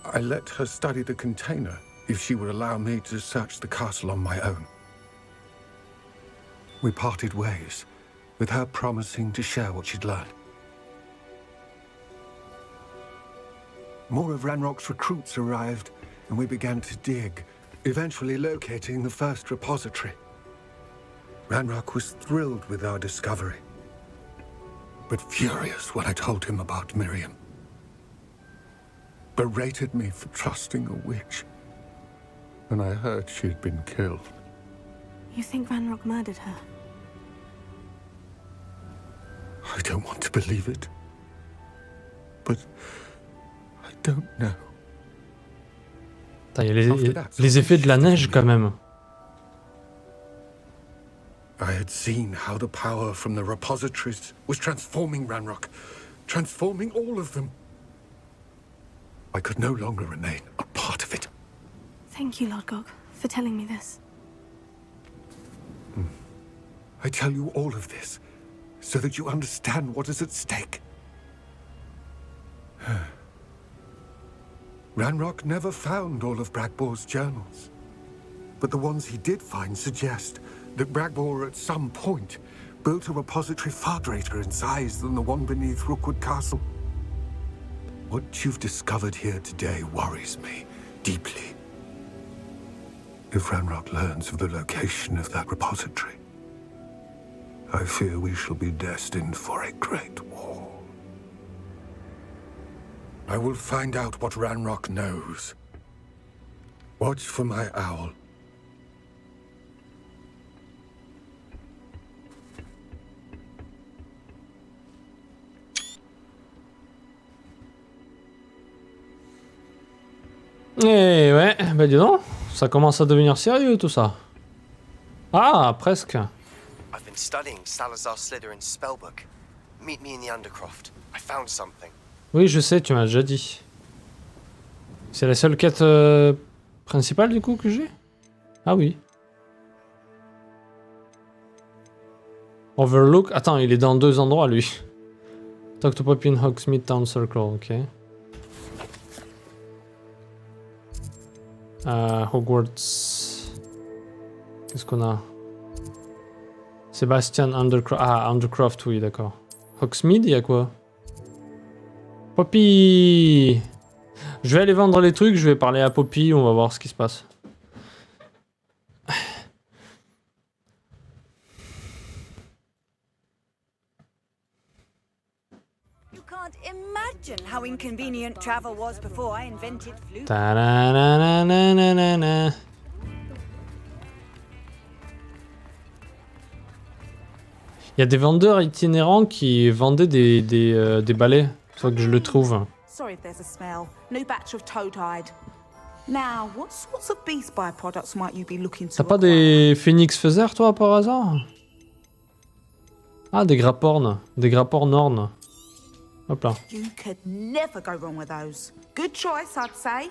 I let her study the container if she would allow me to search the castle on my own. We parted ways, with her promising to share what she'd learned. More of Ranrock's recruits arrived, and we began to dig, eventually locating the first repository. Ranrock was thrilled with our discovery, but furious when I told him about Miriam. Berated me for trusting a witch, and I heard she had been killed. You think Ranrock murdered her? I don't want to believe it, but I don't know. Il y a les effets de la neige quand même. I had seen how the power from the repositories was transforming Ranrock, transforming all of them. I could no longer remain a part of it. Thank you, Lord Gog, for telling me this. I tell you all of this so that you understand what is at stake. Ranrock never found all of Bragbor's journals, but the ones he did find suggest that Bragbor at some point built a repository far greater in size than the one beneath Rookwood Castle. What you've discovered here today worries me deeply. If Ranrock learns of the location of that repository, I fear we shall be destined for a great war. I will find out what Ranrock knows. Watch for my owl. Eh ouais, bah dis donc, ça commence à devenir sérieux tout ça. Ah, presque. I've been studying Salazar Slytherin's spellbook. Meet me in the Undercroft. I found something. Oui, je sais, tu m'as déjà dit. C'est la seule quête principale du coup que j'ai? Ah oui. Overlook. Attends, il est dans deux endroits lui. Talk to Poppy in Hogsmeade Town Circle, ok. Hogwarts. Qu'est-ce qu'on a? Sébastien Undercroft. Ah, Undercroft, oui, d'accord. Hogsmeade, il y a quoi? Poppy! Je vais aller vendre les trucs, je vais parler à Poppy, on va voir ce qui se passe. You can't imagine how inconvenient travel was before I invented flute. Ta-na-na-na-na-na-na. Il y a des vendeurs itinérants qui vendaient des balais. Faut que je le trouve. Sorry if there's a smell. New batch of toad-hide. Now, what sorts of beast byproducts might you be looking to T'as pas des phoenix feathers toi par hasard? Ah, des grappornes. Des grappornornes. Hop là. You could never go wrong with those. Good choice, I'd say.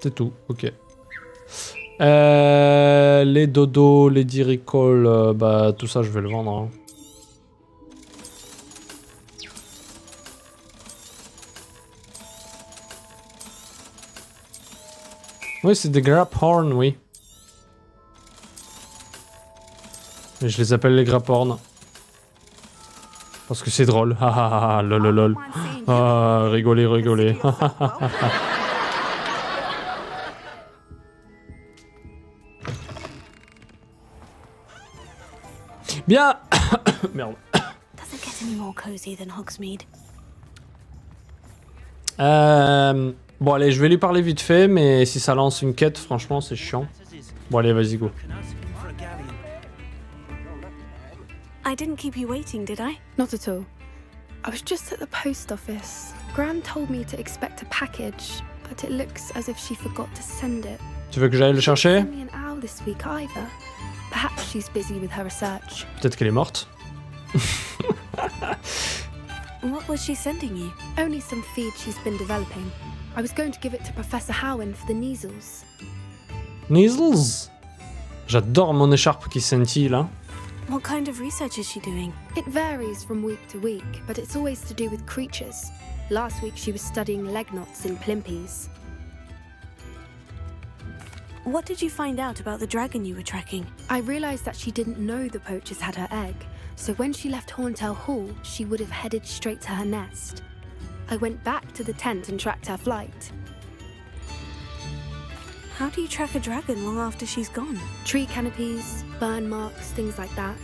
C'est tout, ok. Les dodos, les diricoles, bah tout ça je vais le vendre. Hein. Oui, c'est des grapphorns, oui. Et je les appelle les grapphorns. Parce que c'est drôle. Ah, lol. Ah, rigolez. Bien. Merde. Doesn't get any more cozy than Hogsmeade. Bon allez, je vais lui parler vite fait, mais si ça lance une quête, franchement, c'est chiant. Bon allez, vas-y, go. I didn't keep you waiting, did I? Not at all. I was just at the post office. Gran told me to expect a package, but it looks as if she forgot to send it. Tu veux que j'aille le chercher? Send me an owl this week either. Perhaps she's busy with her research. Peut-être qu'elle est morte. What was she sending you? Only some feed she's been developing. I was going to give it to Professor Howen for the measles. Measles? J'adore mon écharpe qui scintille là. What kind of research is she doing? It varies from week to week, but it's always to do with creatures. Last week she was studying leg knots in plimpies. What did you find out about the dragon you were tracking? I realized that she didn't know the poachers had her egg, so when she left Horntail Hall, she would have headed straight to her nest. I went back to the tent and tracked her flight. How do you track a dragon long after she's gone? Tree canopies, burn marks, things like that.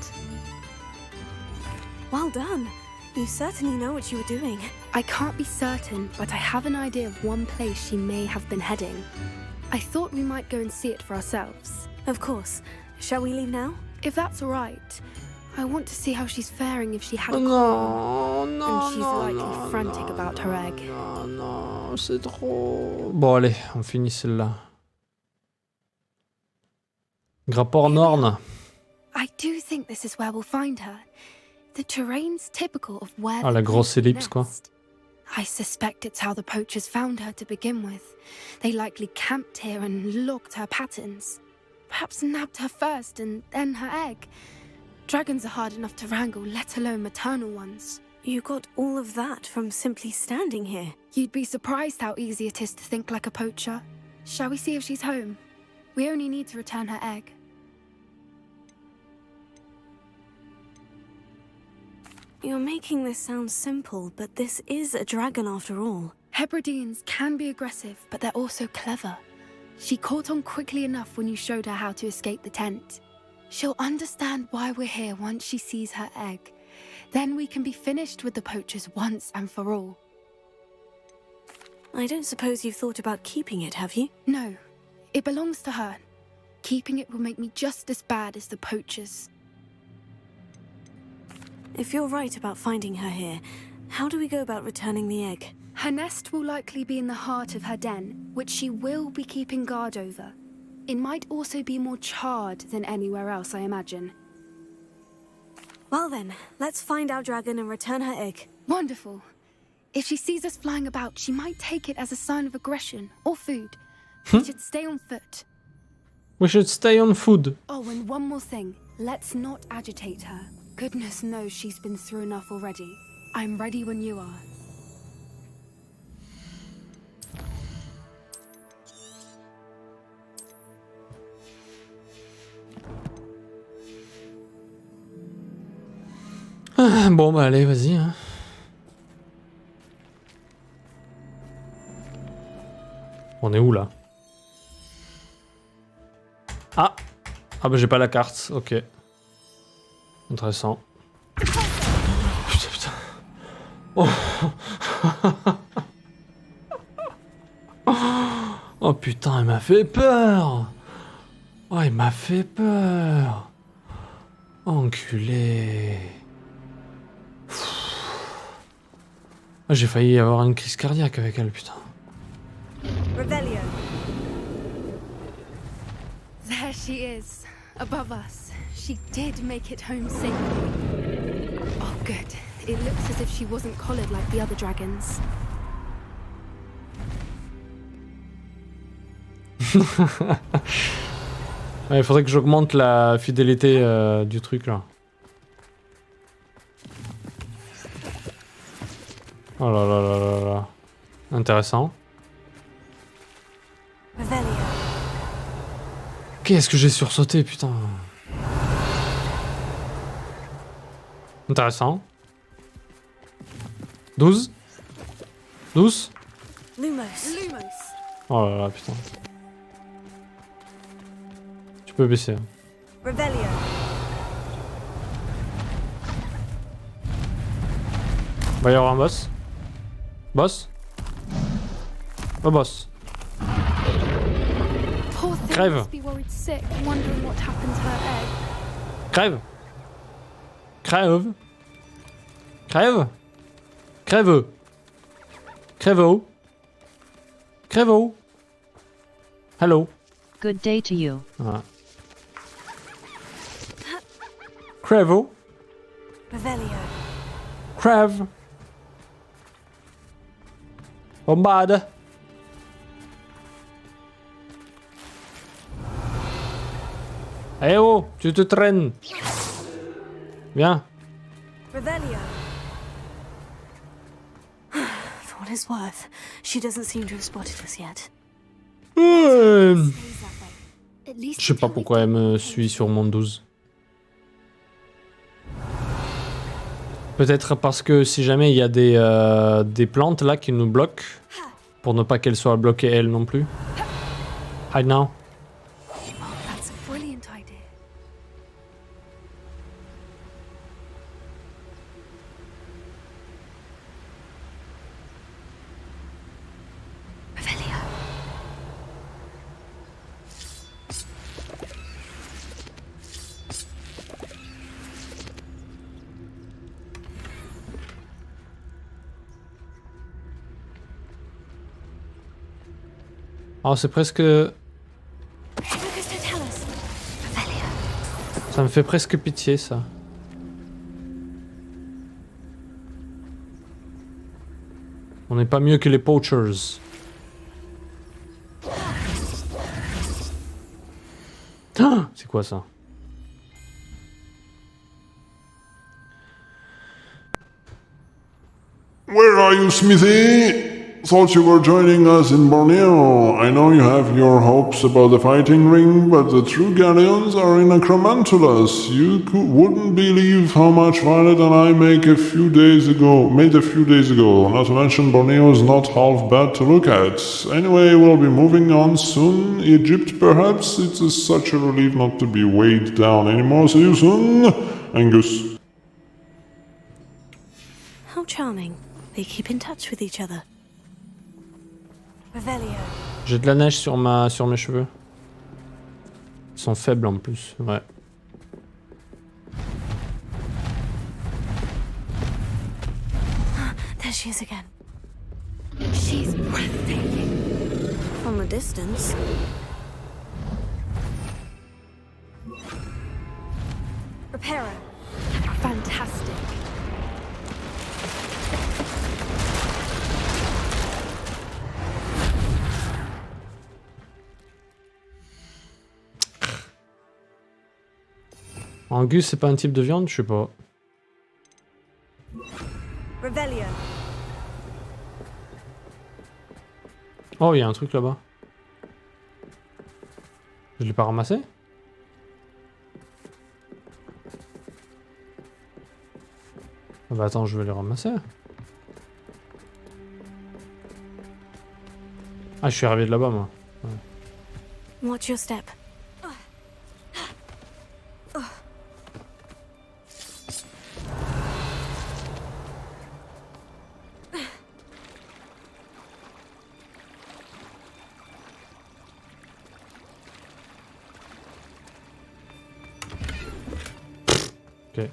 Well done. You certainly know what you were doing. I can't be certain, but I have an idea of one place she may have been heading. I thought we might go and see it for ourselves. Of course. Shall we leave now? If that's all right. I want to see how she's faring if she had a Non, and she's likely frantic about her egg. Non, c'est trop... Bon allez, on finit celle-là. Grappornorn. I do think this is where we'll find her. The terrain's typical of where la grosse ellipse, quoi. I suspect it's how the poachers found her to begin with. They likely camped here and logged her patterns. Perhaps nabbed her first and then her egg. Dragons are hard enough to wrangle, let alone maternal ones. You got all of that from simply standing here. You'd be surprised how easy it is to think like a poacher. Shall we see if she's home? We only need to return her egg. You're making this sound simple, but this is a dragon after all. Hebrideans can be aggressive, but they're also clever. She caught on quickly enough when you showed her how to escape the tent. She'll understand why we're here once she sees her egg. Then we can be finished with the poachers once and for all. I don't suppose you've thought about keeping it, have you? No. It belongs to her. Keeping it will make me just as bad as the poachers. If you're right about finding her here, how do we go about returning the egg? Her nest will likely be in the heart of her den, which she will be keeping guard over. It might also be more charred than anywhere else, I imagine. Well then, let's find our dragon and return her egg. Wonderful. If she sees us flying about, she might take it as a sign of aggression or food. We should stay on foot. We should stay on food. Oh, and one more thing. Let's not agitate her. Goodness knows she's been through enough already. I'm ready when you are. Bon bah allez, vas-y. Hein. On est où là? Ah! Ah bah j'ai pas la carte, ok. Intéressant. Putain. Oh. Oh putain, il m'a fait peur! Oh, il m'a fait peur! Enculé! Ah, j'ai failli avoir une crise cardiaque avec elle, putain. Rebellion. There she is. above us. She did make it home safely. Oh, good. It looks as if she wasn't collared like the other dragons. Ouais, il faudrait que j'augmente la fidélité du truc là. Oh là là là là là. Intéressant. Qu'est-ce que j'ai sursauté, putain. Intéressant. 12. 12. Oh là là, putain. Tu peux baisser. Va y avoir un boss. Boss. Oh boss. Crève. Crève. Crève. Crève. Crève. Crève. Crève. Hello. Good day to you. Voilà. Crève. Crève. Bombade. Eh oh, tu te traînes. Viens. For what it's worth, she doesn't seem to have spotted us yet. Je sais pas pourquoi elle me suit sur mon 12. Peut-être parce que si jamais il y a des plantes là qui nous bloquent, pour ne pas qu'elle soit bloquée elle non plus. Hide now. Oh, c'est presque... Ça me fait presque pitié, ça. On n'est pas mieux que les poachers. Ah, c'est quoi ça? Where are you, Smithy? Thought you were joining us in Borneo. I know you have your hopes about the fighting ring, but the true galleons are in Acromantulas. You wouldn't believe how much Violet and I made a few days ago. Not to mention Borneo's not half bad to look at. Anyway, we'll be moving on soon. Egypt, perhaps? It is such a relief not to be weighed down anymore. See you soon, Angus. How charming. They keep in touch with each other. J'ai de la neige sur mes cheveux. Ils sont faibles en plus, ouais. There she is again. She's breathtaking. From a distance. Repairer. Fantastic. Angus, c'est pas un type de viande, je sais pas. Oh, il y a un truc là-bas. Je l'ai pas ramassé? Ah bah attends, je vais les ramasser. Ah, je suis arrivé de là-bas, moi. Ouais. Watch your step. Ok.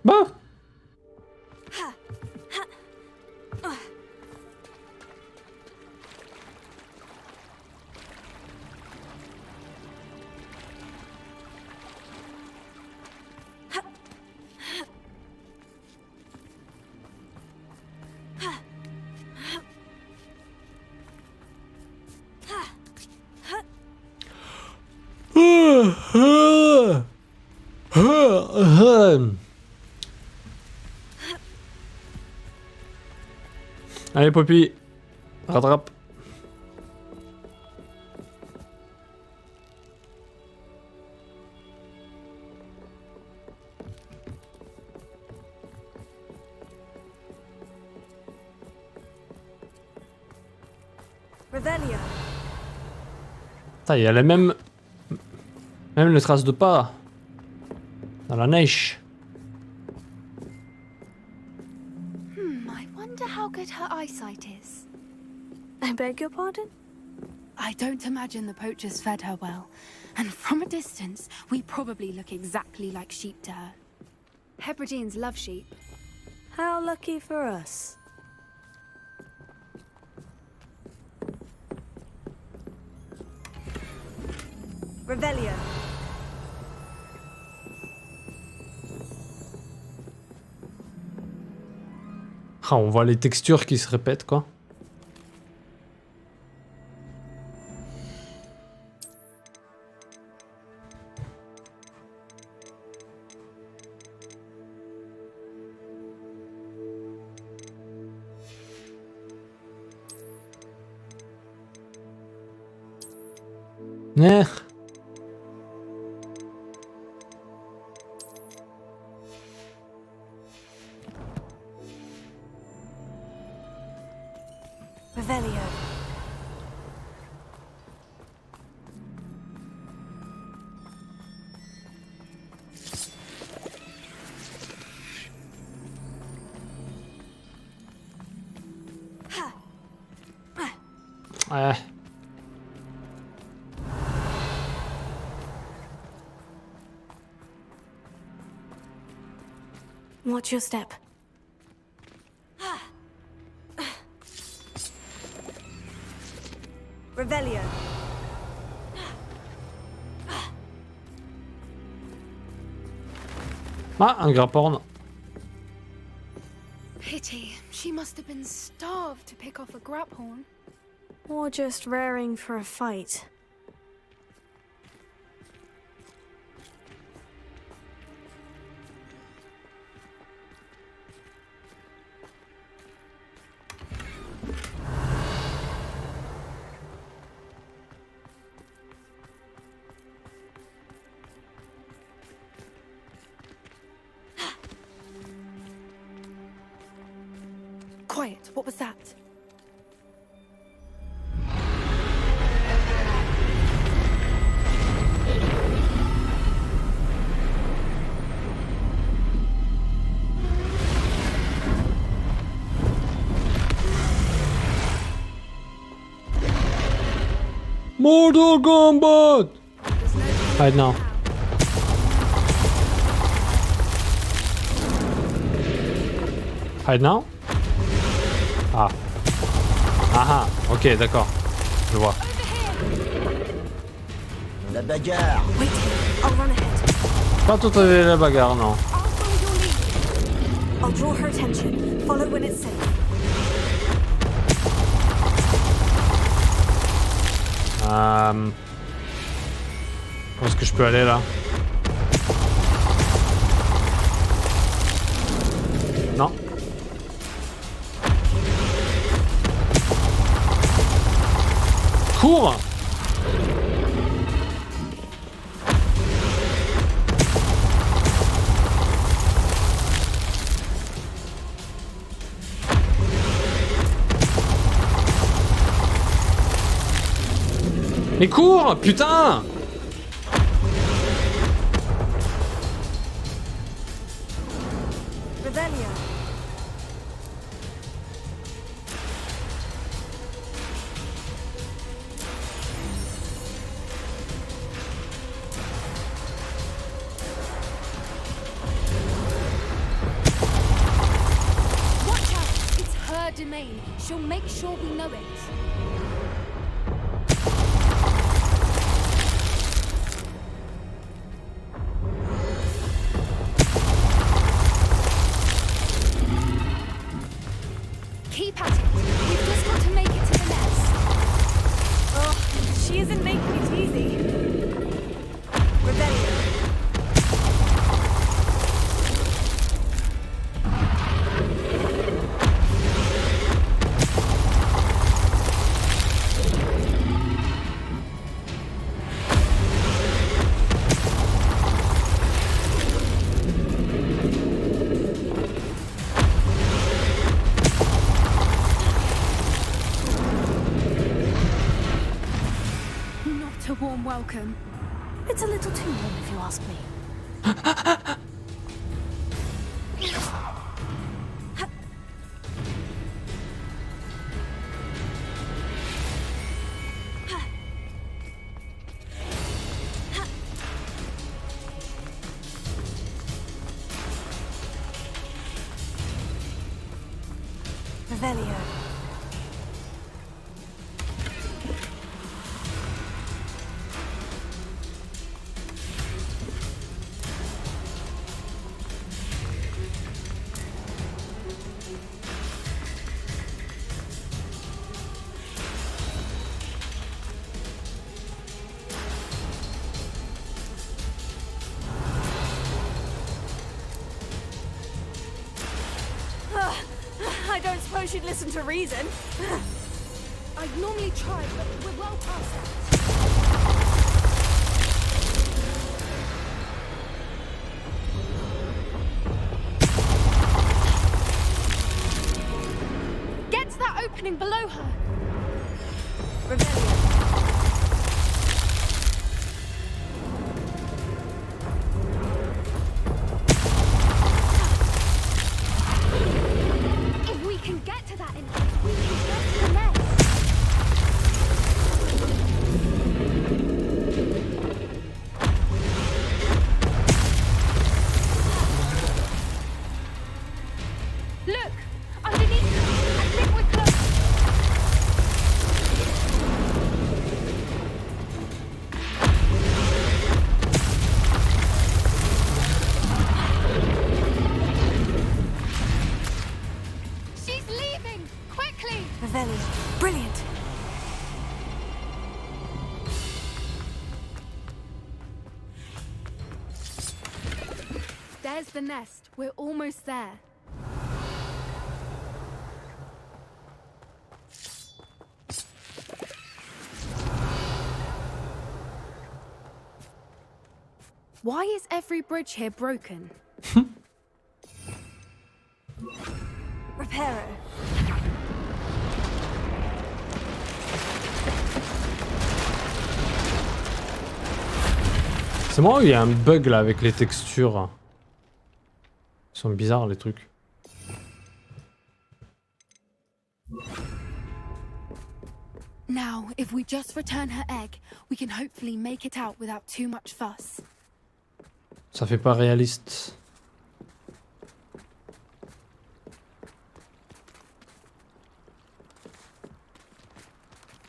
Bah! Allez, Poppy, rattrape. Revelio. Ça, il y a les mêmes les traces de pas dans la neige. I wonder how good her eyesight is. I beg your pardon? I don't imagine the poachers fed her well. And from a distance, we probably look exactly like sheep to her. Hebrideans love sheep. How lucky for us. Revelio. Ah, on voit les textures qui se répètent, quoi. Revelio. Ouais. Watch your step. Revelio. Ah, un grapporn. Pity. She must have been starved to pick off a graphorn. Or just raring for a fight. Quiet. What was that? Mortal Kombat! Hide now. Hide now? Ah. Ah, ok, d'accord. Je vois. La bagarre. Wait here. I'll run ahead. Pas tout à fait la bagarre, non. I'll draw her attention. Follow when it's safe. Où est-ce que je peux aller là? Non. Cours! Mais cours, putain! Revelio. Watch out! It's her domain. She'll make sure we know it. Keep at it. We've just got to make it to the nest. Oh, she isn't making it easy. welcome. It's a little too warm if you ask me. Revelio. I don't suppose you'd listen to reason. I'd normally try, but we're well past that. Get to that opening below her. Revelio. If we can get to that entrance, we can get to the nest. Look! Underneath her! I think we're close! She's leaving! Quickly! Revelio. Brilliant. There's the nest. We're almost there. Why is every bridge here broken? Reparo. C'est marrant, il y a un bug là avec les textures. Ils sont bizarres les trucs. Now, if we just return her egg, we can hopefully make it out without too much fuss. Ça fait pas réaliste.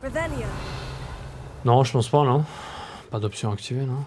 Revelio. Non, je pense pas, non. Pas d'option activée, non.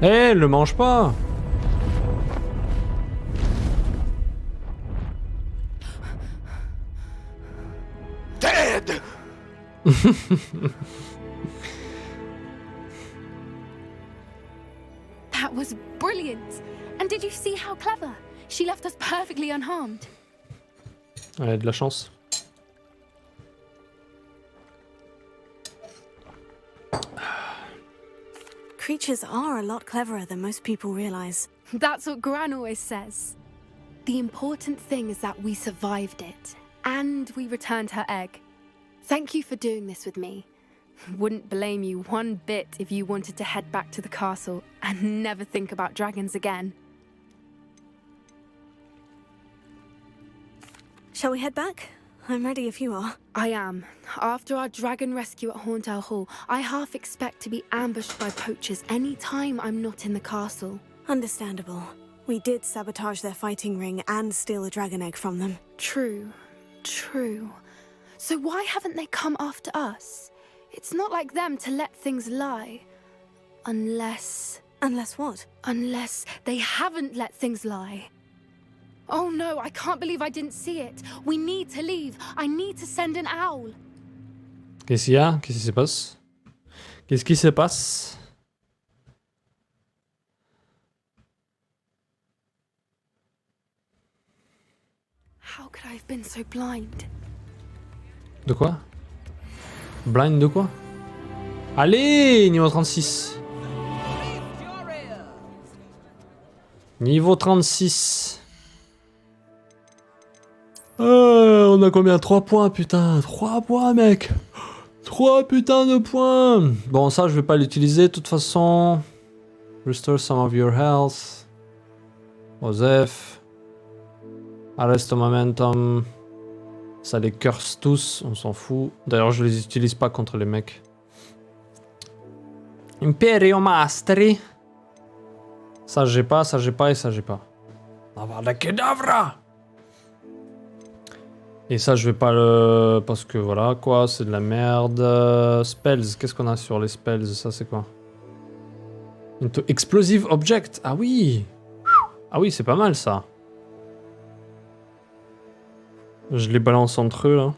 Eh, le mange pas. Dead! That was brilliant! And did you see how clever? She left us perfectly unharmed. Elle a de la chance. Creatures are a lot cleverer than most people realize. That's what Gran always says. The important thing is that we survived it, and we returned her egg. Thank you for doing this with me. Wouldn't blame you one bit if you wanted to head back to the castle and never think about dragons again. Shall we head back? I'm ready if you are. I am. After our dragon rescue at Horntail Hall, I half expect to be ambushed by poachers any time I'm not in the castle. Understandable. We did sabotage their fighting ring and steal a dragon egg from them. True. True. So why haven't they come after us? It's not like them to let things lie. Unless... Unless what? Unless they haven't let things lie. Oh no, I can't believe I didn't see it. We need to leave. I need to send an owl. Qu'est-ce qu'il y a? Qu'est-ce qui se passe? Qu'est-ce qui se passe? How could I have been so blind? De quoi? Blind de quoi? Allez, niveau 36. Niveau 36. On a combien? 3 points, putain. 3 points, mec. 3 putains de points. Bon, ça, je vais pas l'utiliser, de toute façon. Restore some of your health. Osef. Arrest momentum. Ça les curse tous, on s'en fout. D'ailleurs, je les utilise pas contre les mecs. Imperio Mastri. Ça, j'ai pas, ça, j'ai pas et ça, j'ai pas. Avada Kedavra. Et ça, je vais pas le... Parce que voilà, quoi, c'est de la merde. Spells, qu'est-ce qu'on a sur les spells? Ça, c'est quoi? Into Explosive Object. Ah oui. Ah oui, c'est pas mal, ça. Je les balance entre eux, là.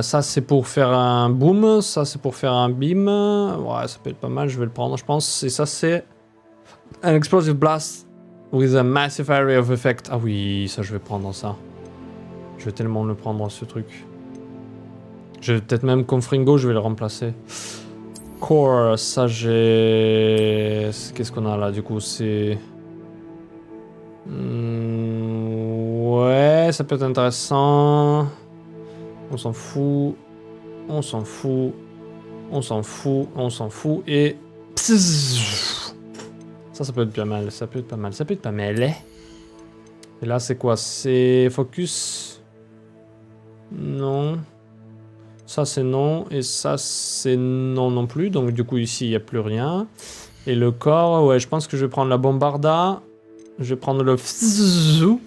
Ça, c'est pour faire un boom. Ça, c'est pour faire un beam. Ouais, ça peut être pas mal, je vais le prendre, je pense. Et ça, c'est... An explosive blast with a massive area of effect. Ah oui, ça je vais prendre ça. Je vais tellement le prendre ce truc. Je vais peut-être même comme Fringo, je vais le remplacer. Core, ça j'ai... Qu'est-ce qu'on a là du coup? C'est... Ouais, ça peut être intéressant. On s'en fout. On s'en fout. On s'en fout. On s'en fout. Et... Ça peut être bien mal, ça peut être pas mal, ça peut être pas mal. Et là, c'est quoi? C'est focus? Non. Ça, c'est non. Et ça, c'est non non plus. Donc, du coup, ici, il n'y a plus rien. Et le corps, ouais, je pense que je vais prendre la bombarda. Je vais prendre le fzzou.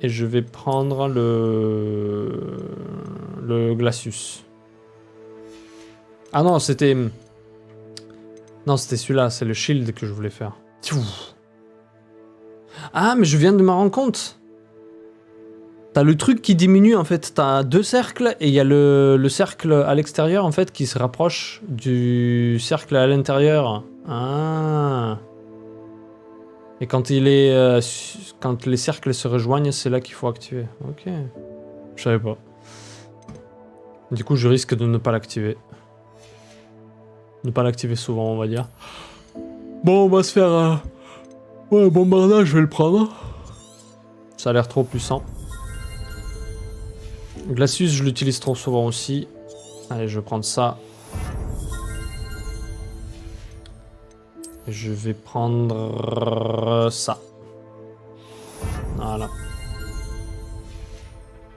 Et je vais prendre le glacius. Ah non, c'était... Non, c'était celui-là, c'est le shield que je voulais faire. Ah, mais je viens de me rendre compte. T'as le truc qui diminue, en fait. T'as 2 cercles, et il y a le cercle à l'extérieur, en fait, qui se rapproche du cercle à l'intérieur. Ah. Et quand il est... quand les cercles se rejoignent, c'est là qu'il faut activer. Ok. Je savais pas. Du coup, je risque de ne pas l'activer. Ne pas l'activer souvent, on va dire. Bon, on va se faire... Ouais, bombardage, je vais le prendre. Ça a l'air trop puissant. Glacius, je l'utilise trop souvent aussi. Allez, je vais prendre ça. Je vais prendre ça. Voilà.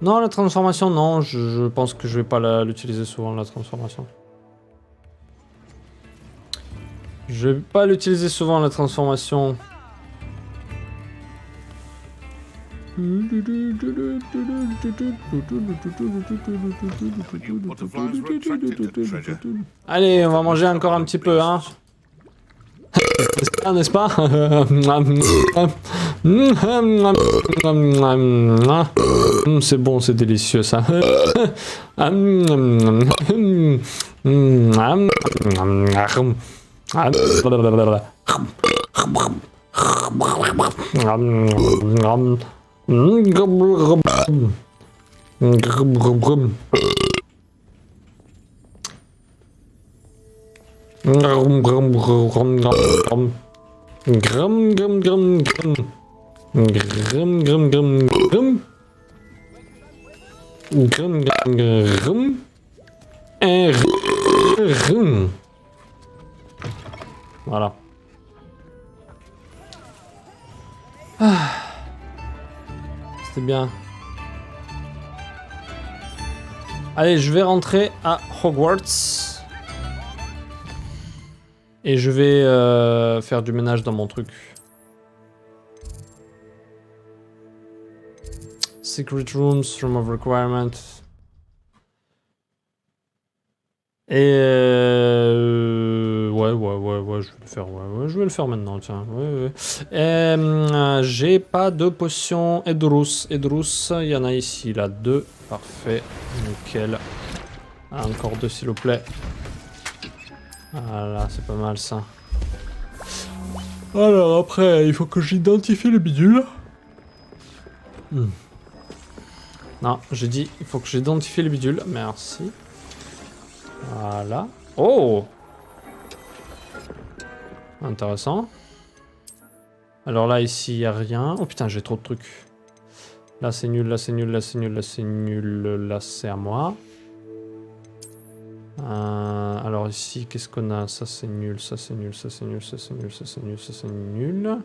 Non, la transformation, non. Je pense que je vais pas l'utiliser souvent, la transformation. Je vais pas l'utiliser souvent, la transformation. Allez, on va manger encore un petit peu, hein. N'est-ce pas? C'est bon, c'est délicieux, ça. Voilà. Ah. C'était bien. Allez, je vais rentrer à Hogwarts. Et je vais faire du ménage dans mon truc. Secret rooms, room of requirement. Et ouais, je vais le faire. Ouais, je vais le faire maintenant, tiens. Ouais. J'ai pas de potion Edrus. Il y en a ici, là, 2. Parfait, nickel. Encore 2, s'il vous plaît. Voilà, c'est pas mal, ça. Alors, après, il faut que j'identifie le bidule. Non, j'ai dit, il faut que j'identifie le bidule. Merci. Voilà. Oh! Intéressant. Alors là, ici, il n'y a rien. Oh putain, j'ai trop de trucs. Là, c'est nul, là, c'est nul, là, c'est nul, là, c'est nul. Là, c'est à moi. Alors ici, qu'est-ce qu'on a? Ça, c'est nul, ça, c'est nul, ça, c'est nul, ça, c'est nul, ça, c'est nul, ça, c'est nul.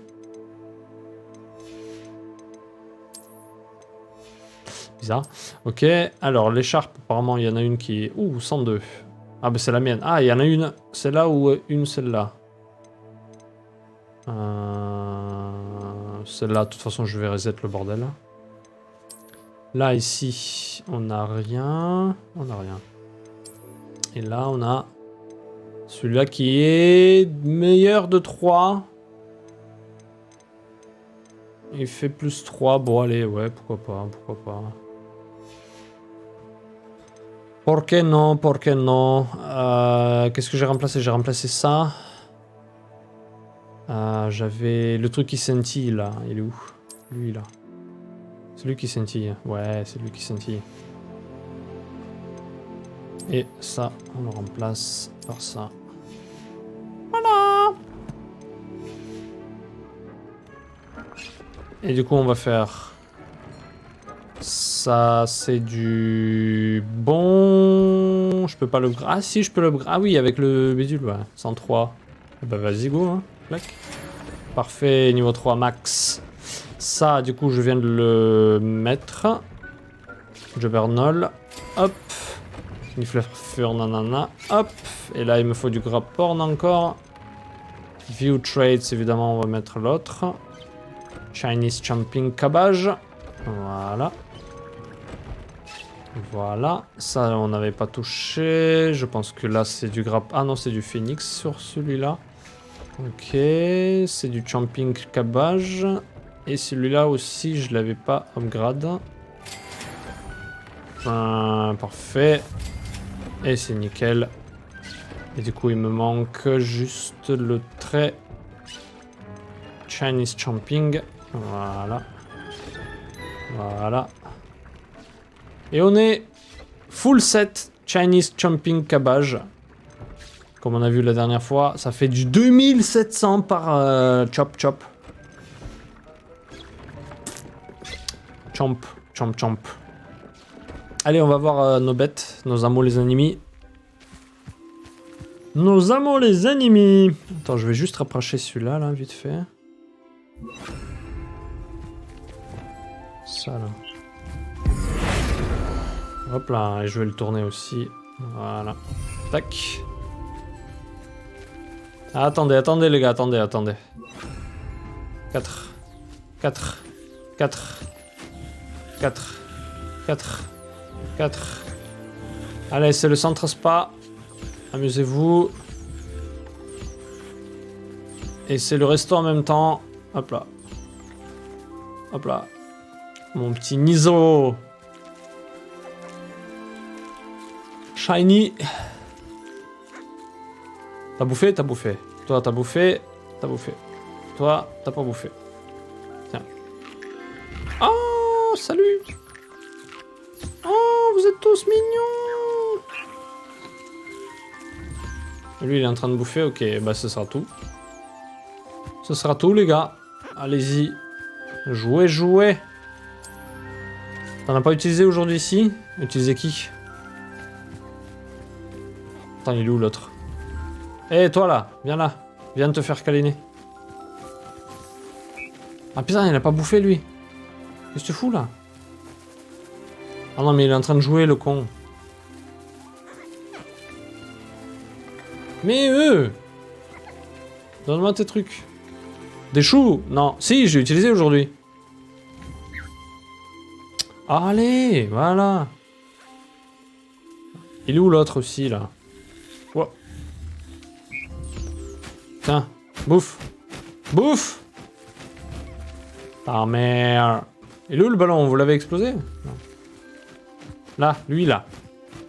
Bizarre. Ok, alors l'écharpe, apparemment, il y en a une qui est... Ouh, 102. Ah, bah c'est la mienne. Ah, il y en a une, celle-là ou une, celle-là. Celle-là, de toute façon, je vais reset le bordel. Là, ici, on n'a rien. On n'a rien. Et là, on a celui-là qui est meilleur de 3. Il fait plus 3. Bon, allez, ouais, pourquoi pas, pourquoi pas. Pourquoi non, pourquoi non. Qu'est-ce que j'ai remplacé? J'ai remplacé ça. J'avais le truc qui scintille, là. Il est où? Lui, là. C'est lui qui scintille. Ouais, c'est lui qui scintille. Et ça, on le remplace par ça. Voilà. Et du coup, on va faire... Ça, c'est du... Bon... Je peux pas le... Ah si, je peux le... Ah oui, avec le bidule, ouais. 103. Bah vas-y, go, hein. Clac. Parfait, niveau 3 max. Ça, du coup, je viens de le mettre. Jobernol. Hop. Nifleur, nanana. Hop. Et là, il me faut du grapporn encore. View traits, évidemment, on va mettre l'autre. Chinese Jumping Cabbage. Voilà. Voilà. Ça, on n'avait pas touché. Je pense que là, c'est du grapp... Ah non, c'est du phoenix sur celui-là. Ok. C'est du Jumping Cabbage. Et celui-là aussi, je l'avais pas upgrade. Parfait. Et c'est nickel. Et du coup, il me manque juste le trait Chinese Jumping. Voilà. Voilà. Et on est full set Chinese Jumping Cabbage. Comme on a vu la dernière fois, ça fait du 2700 par chop chop. Chomp, chomp, chomp. Allez, on va voir nos bêtes, nos amours les ennemis. Nos amours les ennemis. Attends, je vais juste rapprocher celui-là, là, vite fait. Ça, là. Hop là, et je vais le tourner aussi. Voilà. Tac. Ah, attendez les gars, attendez. 4. 4. 4. 4. 4. 4. Allez, c'est le centre spa. Amusez-vous. Et c'est le resto en même temps. Hop là. Hop là. Mon petit Niso. Shiny. T'as bouffé? T'as bouffé. Toi, t'as bouffé. T'as bouffé. Toi, t'as pas bouffé. Tiens. Oh, salut. Oh, vous êtes tous mignons. Lui, il est en train de bouffer. Ok, bah ce sera tout. Ce sera tout, les gars. Allez-y. Jouez. T'en as pas utilisé aujourd'hui ici? Utilisé qui? Attends, il est où l'autre? Eh, toi là, viens là. Viens te faire câliner. Ah putain, il a pas bouffé lui. Qu'est-ce que tu fous là? Ah non, mais il est en train de jouer le con. Mais donne-moi tes trucs. Des choux? Non. Si, j'ai utilisé aujourd'hui. Allez, voilà. Il est où l'autre aussi là? Wow. Tiens, bouffe. Bouffe. Ah merde. Il est où le ballon? Vous l'avez explosé? Non. Là, lui là.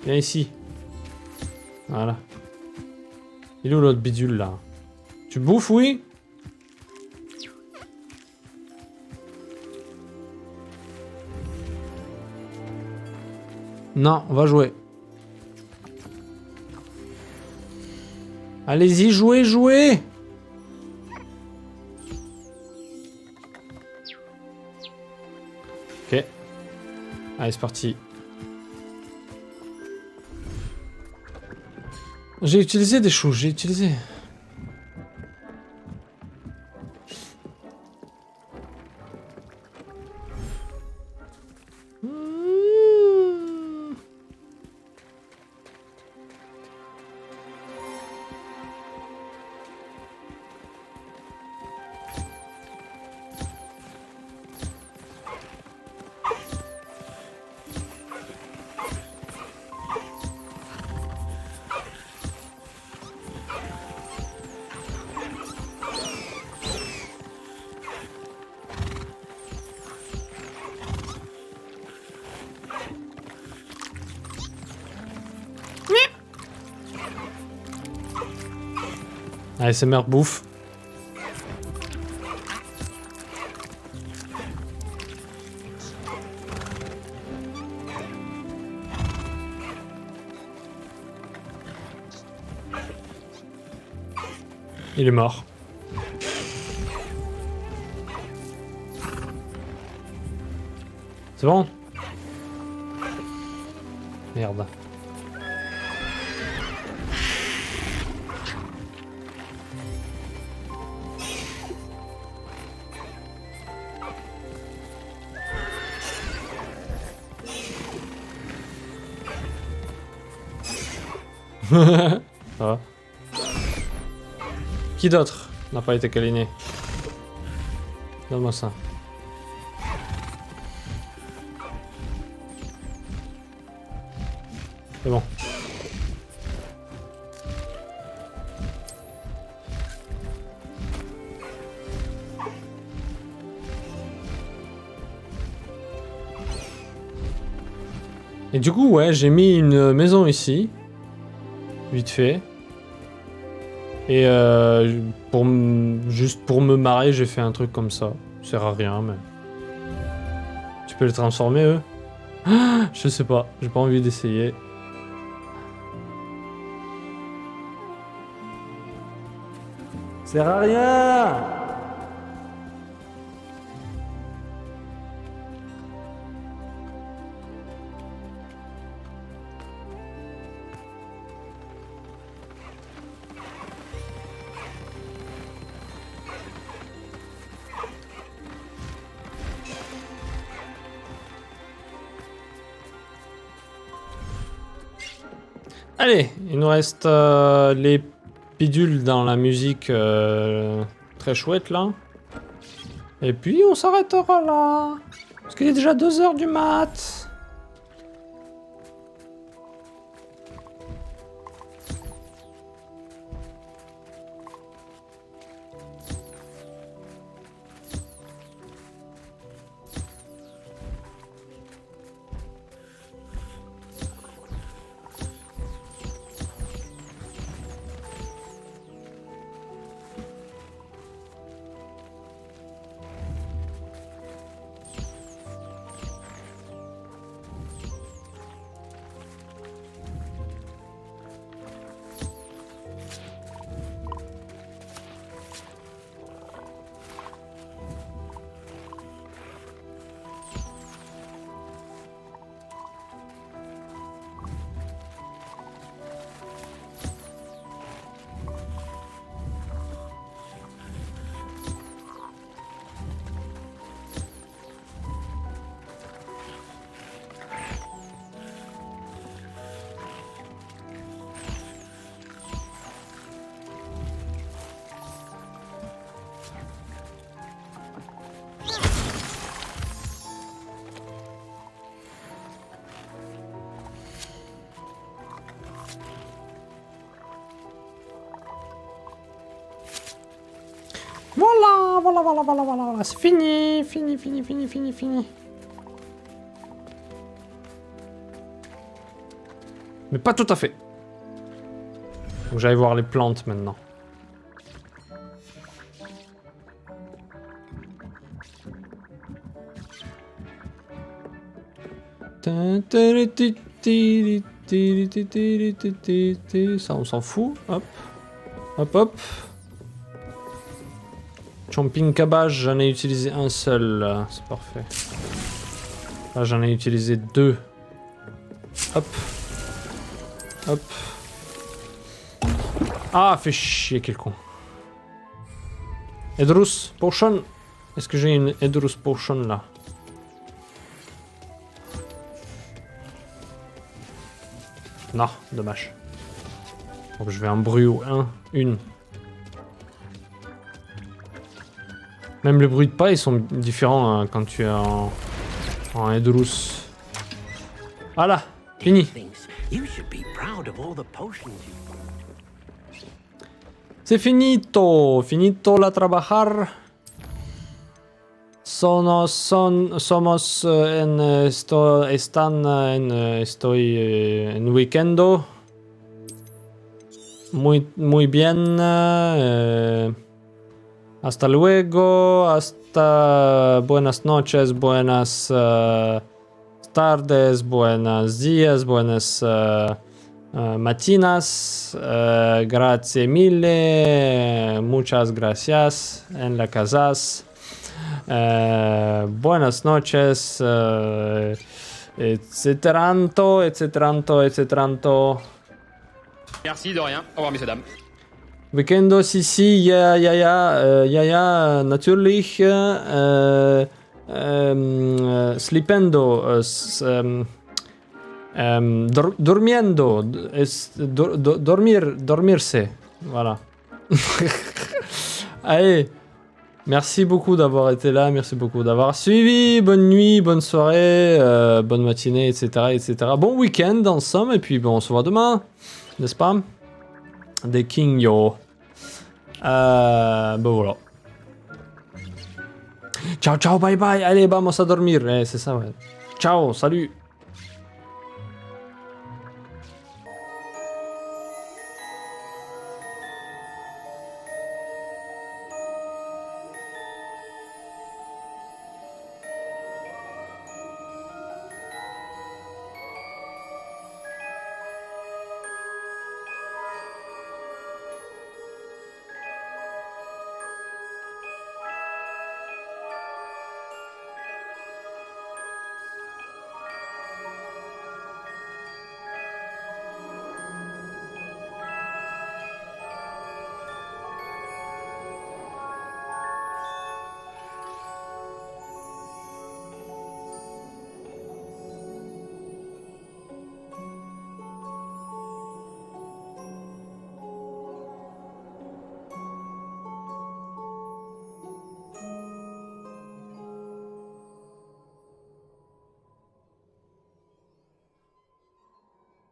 Viens ici. Voilà. Il est où l'autre bidule là? Tu bouffes, oui? Non, on va jouer. Allez-y, jouez, jouez! Ok. Allez, c'est parti. J'ai utilisé des choses, j'ai utilisé. ASMR bouffe. Il est mort. C'est bon? Merde. Ça va. Qui d'autre n'a pas été câliné? Donne-moi ça. C'est bon. Et du coup, ouais, j'ai mis une maison ici. Vite fait. Et juste pour me marrer, j'ai fait un truc comme ça. Ça sert à rien, mais... Tu peux les transformer, eux? Ah, je sais pas, j'ai pas envie d'essayer. Ça sert à rien! Allez, il nous reste les pidules dans la musique très chouette là. Et puis on s'arrêtera là. Parce qu'il est déjà 2 h du mat. Voilà, voilà, voilà, voilà, voilà. C'est fini, fini, fini, fini, fini, fini. Mais pas tout à fait. Faut que j'aille voir les plantes maintenant. Ça, on s'en fout. Hop. Hop, hop. Chomping cabbage, j'en ai utilisé un seul. C'est parfait. Là, j'en ai utilisé 2. Hop. Hop. Ah, fait chier, quel con. Edrus Potion. Est-ce que j'ai une Edrus Potion là? Non, dommage. Donc je vais en brûler une. Même les bruits de pas, ils sont différents hein, quand tu es en Edrus. Voilà, fini. C'est finito, finito la trabajar. Somos estoy en weekendo. Muy bien. Hasta luego. Hasta buenas noches, buenas tardes, buenos días, buenas matinas. Grazie mille. Muchas gracias en la casas. Buenas noches, etcéteranto. Merci, de rien. Au revoir, messieurs, dames. Weekendo, si, ja, natürlich. Sleependo, durmiendo, dormirse. Voilà. Allez. Merci beaucoup d'avoir été là, merci beaucoup d'avoir suivi. Bonne nuit, bonne soirée, bonne matinée, etc. Bon week-end en somme, et puis bon, on se voit demain, n'est-ce pas? Des King Yo. Bon voilà. Ciao, ciao, bye bye. Allez, vamos a dormir. C'est ça, ouais. Ciao, salut.